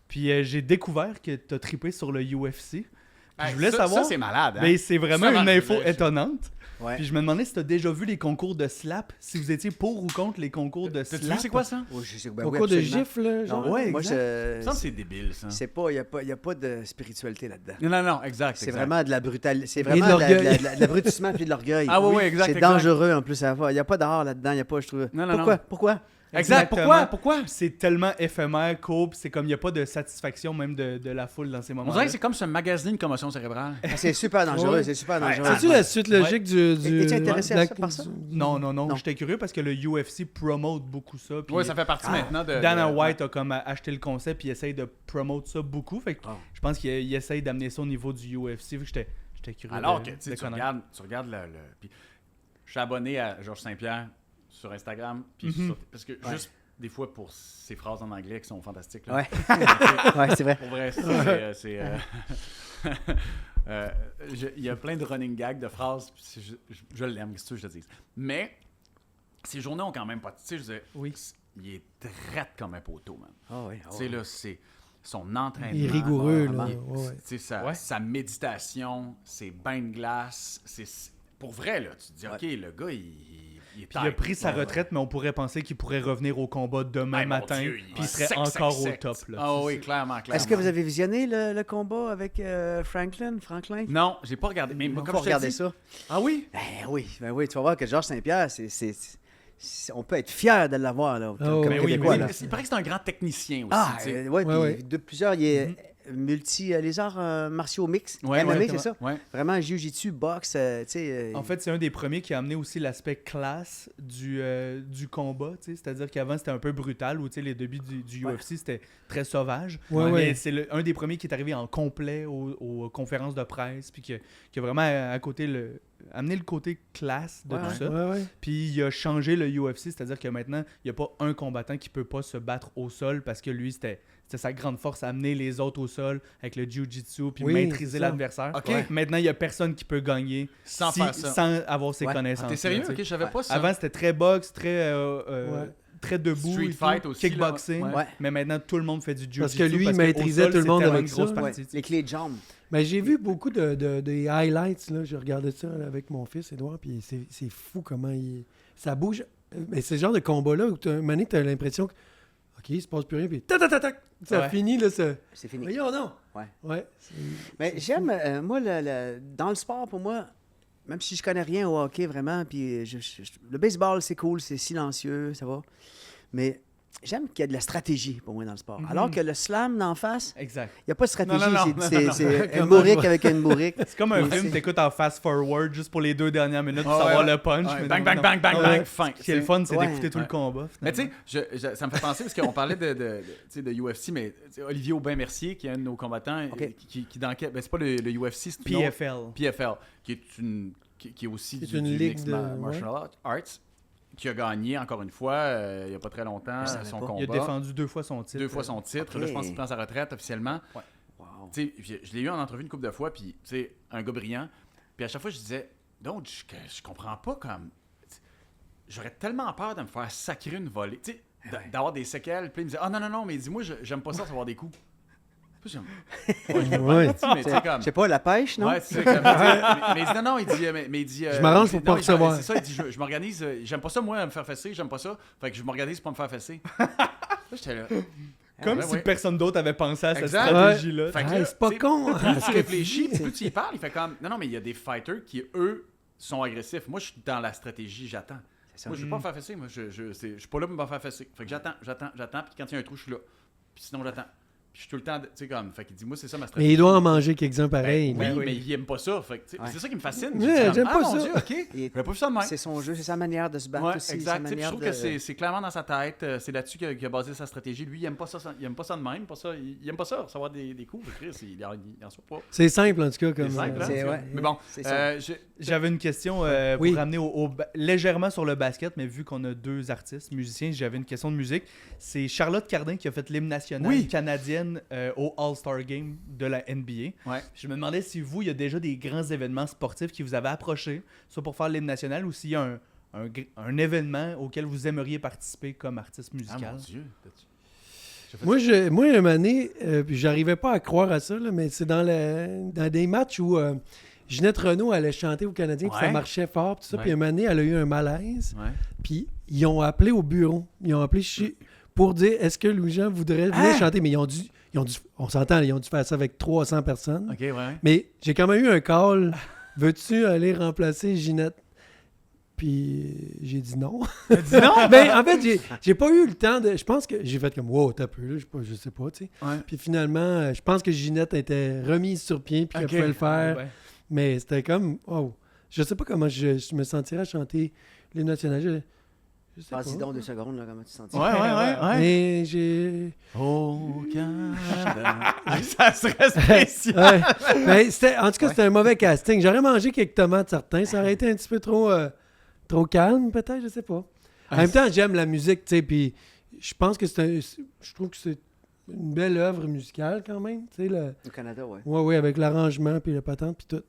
Puis j'ai découvert que tu as trippé sur le UFC. Puis Hey, je voulais ça, savoir. Ça, c'est malade. Hein? Mais c'est vraiment Ça, une info je- étonnante. Ouais. Puis je me demandais si tu as déjà vu les concours de slap, si vous étiez pour ou contre les concours de T'as-tu slap. vu c'est quoi ça? Oh, je sais, ben Au oui, cours de absolument. gifles, là, genre. Non, Ouais, moi, exact. Ça me semble que c'est débile, ça. c'est pas, il n'y a pas de spiritualité là-dedans. Non, exact. C'est exact. vraiment de la brutalité. C'est de vraiment de l'orgueil. de l'abrutissement puis de l'orgueil. Ah oui, exact. C'est exact. dangereux en plus à voir. Il n'y a pas d'art là-dedans. Il n'y a pas, je trouve. Non, non, Pourquoi? Exact. Exactement. Pourquoi? C'est tellement éphémère, court, puis c'est comme il n'y a pas de satisfaction même de la foule dans ces On moments. dirait que c'est comme se magasiner une commotion cérébrale. Ah, c'est super dangereux. Ouais. C'est super dangereux. C'est-tu la suite logique du. Es-tu intéressé à ça, par ça? Non, Non. j'étais curieux parce que le UFC promote beaucoup ça. Puis Oui, ça fait partie maintenant de. Dana de- White a comme acheté le concept puis il essaye de promote ça beaucoup. Fait que Ah. je pense qu'il essaye d'amener ça au niveau du UFC. Fait que j'étais curieux. Alors de- que de tu connaître. regardes le. Puis, je suis abonné à Georges Saint-Pierre sur Instagram. Puis Mhm. parce que juste des fois pour ses phrases en anglais qui sont fantastiques. Là. Ouais. Ouais, c'est vrai. Pour vrai, il y a plein de running gags de phrases. Puis je l'aime, qu'est-ce que je te dis. Mais ces journées ont quand même pas. Tu sais, je disais, Oui. il est traite comme un poteau, man. Ah oui. Tu sais, là, c'est son entraînement. Il est rigoureux, il- là. tu Ouais. sais, Ouais. sa méditation, ses bains de glace. Pour vrai, là, tu te dis, OK, le gars, il est Puis il a pris sa retraite, mais on pourrait penser qu'il pourrait revenir au combat demain matin. Puis il serait encore au top. Là. Ah oui, clairement. Est-ce que vous avez visionné le combat avec Franklin? Non, j'ai pas regardé. Mais Il comme faut je te regarder dis- ça. Ah oui? Ben oui, tu vas voir que Georges Saint-Pierre, on peut être fier de l'avoir là, Ah comme oui, Québécois. Oui, là. mais il paraît que c'est un grand technicien aussi. Ah, tu sais. ouais, puis Ouais. de plusieurs, il est les arts martiaux mix, Ouais, MMA, ouais, c'est ça? Ouais. Vraiment, jiu-jitsu, boxe, tu sais. En fait, c'est un des premiers qui a amené aussi l'aspect classe du combat. Tu sais. C'est-à-dire qu'avant, c'était un peu brutal, où tu sais, les débuts du Ouais. UFC, c'était très sauvage. Ouais, Mais ouais. c'est un des premiers qui est arrivé en complet aux conférences de presse, puis qui a vraiment amené le côté classe de Ouais, tout ça. Ouais, ouais. Puis il a changé le UFC, c'est-à-dire que maintenant, il n'y a pas un combattant qui peut pas se battre au sol parce que lui, c'était sa grande force, amener les autres au sol avec le jiu-jitsu puis Oui, maîtriser c'est ça. l'adversaire. OK. Ouais. Maintenant, il n'y a personne qui peut gagner Sans faire ça. sans avoir ses Ouais. connaissances. T'es sérieux? là, tu OK, sais. je savais pas ça. Avant, c'était très boxe, très, Ouais. très debout, Street et tout, fight aussi, là. kickboxing. Ouais. Ouais. Mais maintenant, tout le monde fait du jiu-jitsu. Parce que lui, il qu'au maîtrisait sol, tout le c'est monde tellement avec une grosse ça. partie, Ouais, tu sais. les clés de jambes. Ben, j'ai vu beaucoup des highlights. Là. J'ai regardé ça là, avec mon fils, Édouard, puis c'est fou comment ça bouge. Mais c'est le genre de combat-là où tu as l'impression que OK, il se passe plus rien, puis tac, tac, tac, tac, ça Ouais. finit, là, ça. C'est fini. Voyons, non. Ouais. Ouais. Mais j'aime, moi, dans le sport, pour moi, même si je connais rien au hockey vraiment, puis le baseball, c'est cool, c'est silencieux, ça va. Mais j'aime qu'il y a de la stratégie pour moi dans le sport. Alors que le slam d'en face, Exact. il n'y a pas de stratégie. Non. C'est une bourrique avec une bourrique. C'est comme un Ouais, film, c'est- t'écoutes en fast-forward juste pour les 2 dernières minutes pour Ouais, savoir ouais. le punch. Ouais, mais bang, non, bang, non. bang, bang, Ouais. bang, fin. Ce qui est le fun, c'est Ouais. d'écouter tout le Ouais. combat. Mais tu sais, ça me fait penser, parce qu'on parlait de UFC, mais Olivier Aubin-Mercier, qui est un de nos combattants, Ok. qui dans quel... Ben, c'est pas le UFC, c'est PFL. PFL, qui est aussi C'est du une du ligue mixed de- martial arts, qui a gagné, encore une fois, il n'y a pas très longtemps, Je savais son pas. combat. Il a défendu 2 fois son titre. 2 fois son titre. Ok. Là, je pense qu'il prend sa retraite officiellement. Wow. Tu sais, je l'ai eu en entrevue une couple de fois, puis tu sais, un gars brillant. Puis à chaque fois, je disais, donc, je comprends pas comme. J'aurais tellement peur de me faire sacrer une volée. Tu sais, d'avoir des séquelles. Puis il me disait, ah non, mais dis-moi, j'aime pas ça, recevoir des coups. Puis j'aime. Ouais. Mais tu sais, comme. Je sais pas, la pêche, non? Ouais, c'est comme. mais il dit, non, il dit. Mais il dit Je m'arrange pour non, pas il dit, recevoir. C'est ça, il dit, je m'organise. J'aime pas ça, moi, me faire fesser, j'aime pas ça. Fait que je m'organise pour me faire fesser. Là, j'étais là. Comme Ouais, si ouais. personne d'autre avait pensé à cette Exact. stratégie-là. Fait que Hey, là, c'est pas tu sais, con. Plus tu réfléchis, puis plus tu y parles, il fait comme. Non, mais il y a des fighters qui, eux, sont agressifs. Moi, je suis dans la stratégie, j'attends. C'est ça. Moi, je veux pas me faire fesser. Moi, je suis pas là pour me faire fesser. Fait que j'attends. Puis quand il y a un trou, je suis là. Puis sinon, j'attends. Puis je suis tout le temps, tu sais, comme. Fait qu'il dit, moi, c'est ça ma stratégie. Mais il doit en manger quelques-uns pareils. Oui, oui. mais il aime pas ça. Fait que, tu sais, Ouais. c'est ça qui me fascine. Ouais, Je dis comme, j'aime pas mon ça. Dieu, OK. Il- J'aurais pas vu ça de même. C'est son jeu, c'est sa manière de se battre Ouais, aussi. exact. Sa Tu sais, puis je manière trouve de... que c'est clairement dans sa tête. C'est là-dessus qu'il a basé sa stratégie. Lui, il aime pas ça, il aime pas ça de même. Pas ça, il aime pas ça, recevoir des coups. Chris, il en soit pas. C'est simple, en tout cas. Comme, C'est simple, hein? c'est- ouais. Mais bon, C'est ça. J'avais une question Oui. pour ramener légèrement sur le basket, mais vu qu'on a 2 artistes, musiciens, j'avais une question de musique. C'est Charlotte Cardin qui a fait l'hymne national Oui. canadienne au All-Star Game de la NBA. Ouais. Je me demandais si vous, il y a déjà des grands événements sportifs qui vous avaient approché, soit pour faire l'hymne national ou s'il y a un événement auquel vous aimeriez participer comme artiste Ah musical. mon Dieu. Moi, une année, puis j'arrivais pas à croire à ça, là, mais c'est dans des matchs où Ginette Renault allait chanter aux Canadiens, puis ça Ouais. marchait fort, puis tout ça. Ouais. Puis une année, elle a eu un malaise, Ouais. puis ils ont appelé au bureau. Ils ont appelé pour dire est-ce que Louis-Jean voudrait venir chanter. Mais ils ont dû, on s'entend, ils ont dû faire ça avec 300 personnes. OK, ouais. Mais j'ai quand même eu un call. Veux-tu aller remplacer Ginette? Puis j'ai dit non. Dis non! Ben, en fait, j'ai pas eu le temps de. Je pense que j'ai fait comme wow, t'as peu, là, je sais pas, tu sais. Ouais. Puis finalement, je pense que Ginette était remise sur pied puis qu'elle Ok. pouvait le faire. Ouais. Mais c'était comme wow. Je sais pas comment je me sentirais à chanter l'hymne national. Je sais pas. Vas-y donc 2 secondes, là, comment tu te sens? Ouais. Mais j'ai. Au Canada. Ça serait spécial. Ouais. Mais en tout cas, c'était un mauvais casting. J'aurais mangé quelques tomates, certains. Ça aurait été un petit peu trop calme, peut-être, je sais pas. En même temps, j'aime la musique, tu sais, puis je pense que je trouve que c'est une belle œuvre musicale quand même, tu sais, Au Canada, ouais. ouais, avec l'arrangement, puis la patente, puis tout.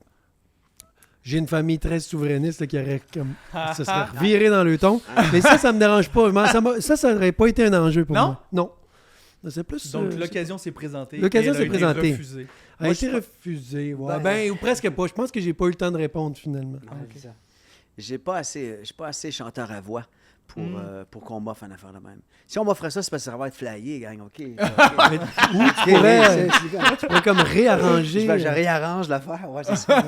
J'ai une famille très souverainiste là, qui aurait comme se serait reviré dans le ton, mais ça me dérange pas. Ça aurait pas été un enjeu pour Non? moi. Non. C'est plus. Donc l'occasion s'est présentée. L'occasion et elle a s'est été présentée. refusée. a Moi, été je- refusé. Ouais. Ben- Ben, ou presque pas. Je pense que j'ai pas eu le temps de répondre finalement. Non, c'est ça. J'ai pas assez chanteur à voix pour qu'on m'offre une affaire de même. Si on m'offrait ça, c'est parce que ça va être flyé, gang, OK. Ou tu pourrais, tu pourrais comme réarranger. Je réarrange l'affaire, ouais, c'est ça.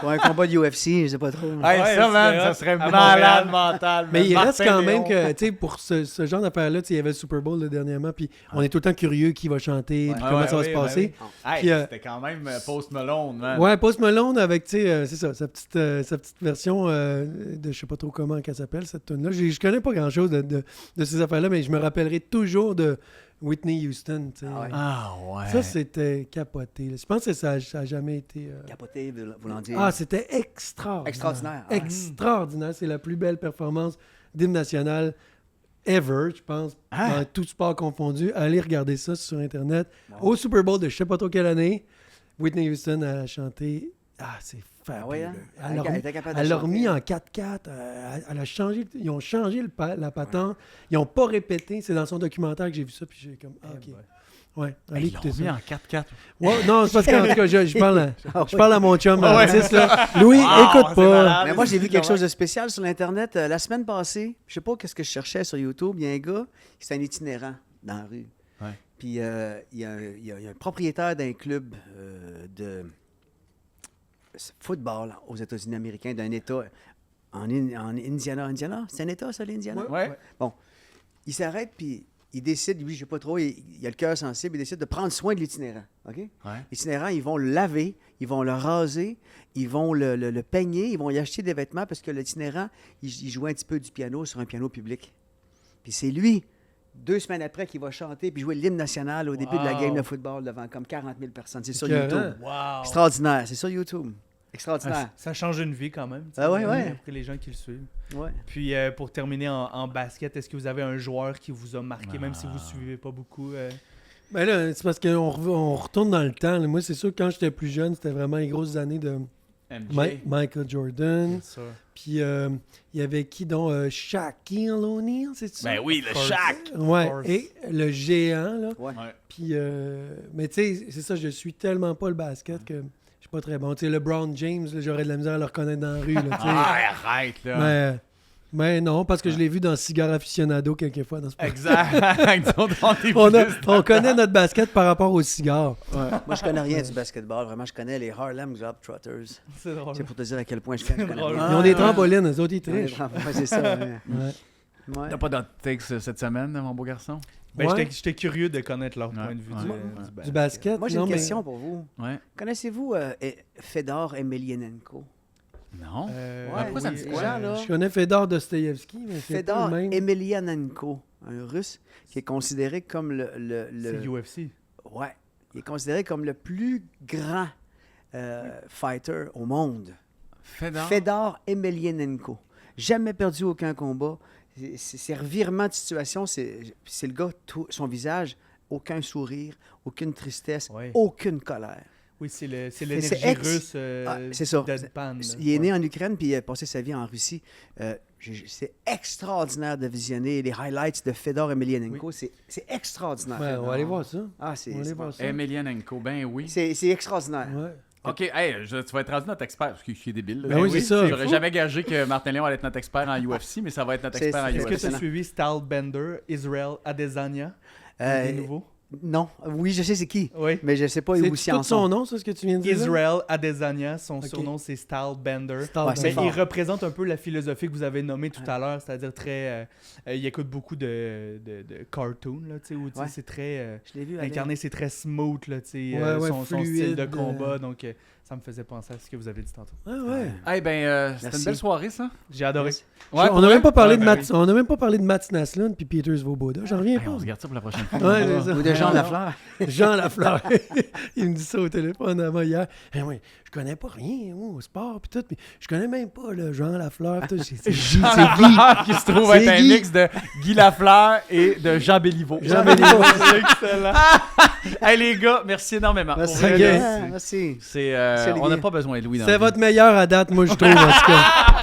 Pour un combat de UFC, je sais pas trop. Hey, Ouais, ça, man, c'est ça hot. serait À malade Montréal. mental. Mais il reste Martin quand même Léon. que, tu sais, pour ce genre d'affaires-là, tu sais, il y avait le Super Bowl là, dernièrement, puis on est tout le temps curieux qui va chanter, puis Ouais, comment ouais, ça va oui, se ben passer. Hey, Puis, c'était quand même Post Malone, man. Ouais, Post Malone avec, tu sais, c'est ça, sa petite version de je sais pas trop comment qu'elle s'appelle, cette tune-là. Je connais pas grand-chose de ces affaires-là, mais je me rappellerai toujours de Whitney Houston, tu sais. Ah ouais. Ah ouais. Ça, c'était capoté. là. Je pense que ça a jamais été... Capoté, voulant dire. Ah, c'était extraordinaire. Extraordinaire. Ah, Extraordinaire. C'est la plus belle performance d'hymne national ever, je pense, Ah. dans tout sport confondu. Allez regarder ça sur Internet. Au Super Bowl de je sais pas trop quelle année, Whitney Houston a chanté. Ah, c'est fabuleux. Ah ouais, hein? Elle était capable de elle l'a chanter. remis en 4-4. Elle a changé. Ils ont changé la patente. Ils n'ont pas répété. C'est dans son documentaire que j'ai vu ça. Puis j'ai comme. Ah, ok. Ouais, allez Ils l'ont écouter mis ça. en 4-4. Ouais, non, c'est parce qu'en tout cas, je parle à mon chum Ah ouais. artiste, là. Louis, écoute c'est pas. malade. Mais moi, j'ai vu quelque chose de spécial sur l'Internet la semaine passée. Je sais pas qu'est-ce que je cherchais sur YouTube. Il y a un gars, c'est un itinérant. dans la rue. Ouais. Puis il y a un propriétaire d'un club de football aux États-Unis américains, d'un État en Indiana. C'est un État, ça, l'Indiana? Ouais. Il s'arrête, puis il décide, lui, je sais pas trop, il a le cœur sensible, il décide de prendre soin de l'itinérant. OK? Ouais. L'itinérant, ils vont le laver, ils vont le raser, ils vont le peigner, ils vont y acheter des vêtements parce que l'itinérant, il joue un petit peu du piano sur un piano public. Puis c'est lui, 2 semaines après, qui va chanter puis jouer l'hymne national au début de la game de football devant comme 40 000 personnes. C'est sur YouTube. Wow. Extraordinaire. C'est sur YouTube. Extraordinaire. Ça change une vie quand même. Ah ouais, ouais. Après les gens qui le suivent. Ouais. Puis pour terminer en basket, est-ce que vous avez un joueur qui vous a marqué, même si vous ne suivez pas beaucoup? Ben là, c'est parce qu'on on retourne dans le temps. Là. Moi, c'est sûr que quand j'étais plus jeune, c'était vraiment les grosses années de Michael Jordan. C'est ça. Puis il y avait qui donc Shaquille O'Neal, c'est ça? Ben oui, le Force. Shaq! Ouais, Force. et le géant, là. Ouais. Ouais. Puis, mais tu sais, c'est ça, je suis tellement pas le basket que je suis pas très bon. Tu sais, LeBron James, là, j'aurais de la misère à le reconnaître dans la rue, là, tu sais. Ah, arrête, là! Mais non, parce que je l'ai vu dans Cigar Aficionado quelques fois dans ce Exact! on connaît notre basket par rapport au cigare. Moi, je connais rien du basketball. Vraiment, je connais les Harlem Globetrotters. C'est drôle. C'est pour te dire à quel point je connais. drôle. Ils ont des trampolines, eux autres, ils Ouais, trichent. c'est ça. Ouais. Ouais. T'as pas d'outtakes cette semaine, mon beau garçon? Ben, Ouais. j'étais curieux de connaître leur point Ouais. de vue Ouais. Du basket. Moi, j'ai non, une mais- question pour vous. Ouais. Connaissez-vous Fedor Emelianenko? Non? Ouais, pourquoi ça me dit les quoi? gens, là. Je connais Fedor Dostoïevski, mais c'est pas Fedor le même. Emelianenko, un Russe qui est considéré comme C'est UFC. Ouais, il est considéré comme le plus grand fighter au monde. Fedor Emelianenko. Jamais perdu aucun combat. C'est revirement de situation. C'est le gars, son visage, aucun sourire, aucune tristesse, Ouais. aucune colère. Oui, c'est c'est l'énergie ex- russe c'est ça. deadpan, là. Il est Ouais. né en Ukraine puis il a passé sa vie en Russie. C'est extraordinaire de visionner les highlights de Fedor Emelianenko. C'est extraordinaire. Ouais, on va aller voir ça. Ah, On va aller voir ça. Emelianenko, ben oui. c'est extraordinaire. Ouais. OK, hey, tu vas être rendu notre expert, parce que je suis débile. là. Ben oui, c'est ça. J'aurais jamais gagé que Martin Léon allait être notre expert en UFC, mais ça va être notre C'est- expert en est-ce Est-ce que tu UFC. as suivi Stylebender, Israel Adesanya, des nouveaux? Non, oui, je sais c'est qui, Oui. mais je sais pas C'est où s'ils tout en son sont. nom, ça, ce que tu viens de dire? là? Israel Adesanya, son Ok. surnom c'est Stylebender. Stylebender. Ouais, c'est Mais fort. il représente un peu la philosophie que vous avez nommée tout à l'heure, c'est-à-dire très. Il écoute beaucoup de cartoons, là, tu sais, où tu sais, Ouais. c'est très. Je l'ai vu aller. Incarné, c'est très smooth, là, tu sais, Ouais, son style fluide, de combat, donc ça me faisait penser à ce que vous avez dit tantôt. Ah ouais. Hey, ben, c'était Merci. une belle soirée, ça. J'ai adoré. Ouais, on n'a même pas parlé de ben Mats, on a même pas parlé de Mats Naslund puis Peter Svoboda. J'en reviens Hey, pas. on se garde ça pour la prochaine fois. Ouais, c'est ça. Ou de Jean Lafleur. Jean Lafleur. Il me dit ça au téléphone avant hier. Eh oui, je connais pas rien au sport puis tout, puis je connais même pas le Jean Lafleur. Tout. C'est Guy, Jean c'est Guy. Lafleur qui se trouve C'est être un Guy. mix de Guy Lafleur et de Jean Béliveau. Jean Béliveau. C'est excellent. Hey les gars, merci énormément. Merci. Pour vrai, Ok. là, Merci. C'est, Salut, on n'a Guy. pas besoin de Louis dans C'est la vie. votre meilleur à date, moi, je trouve, en tout cas.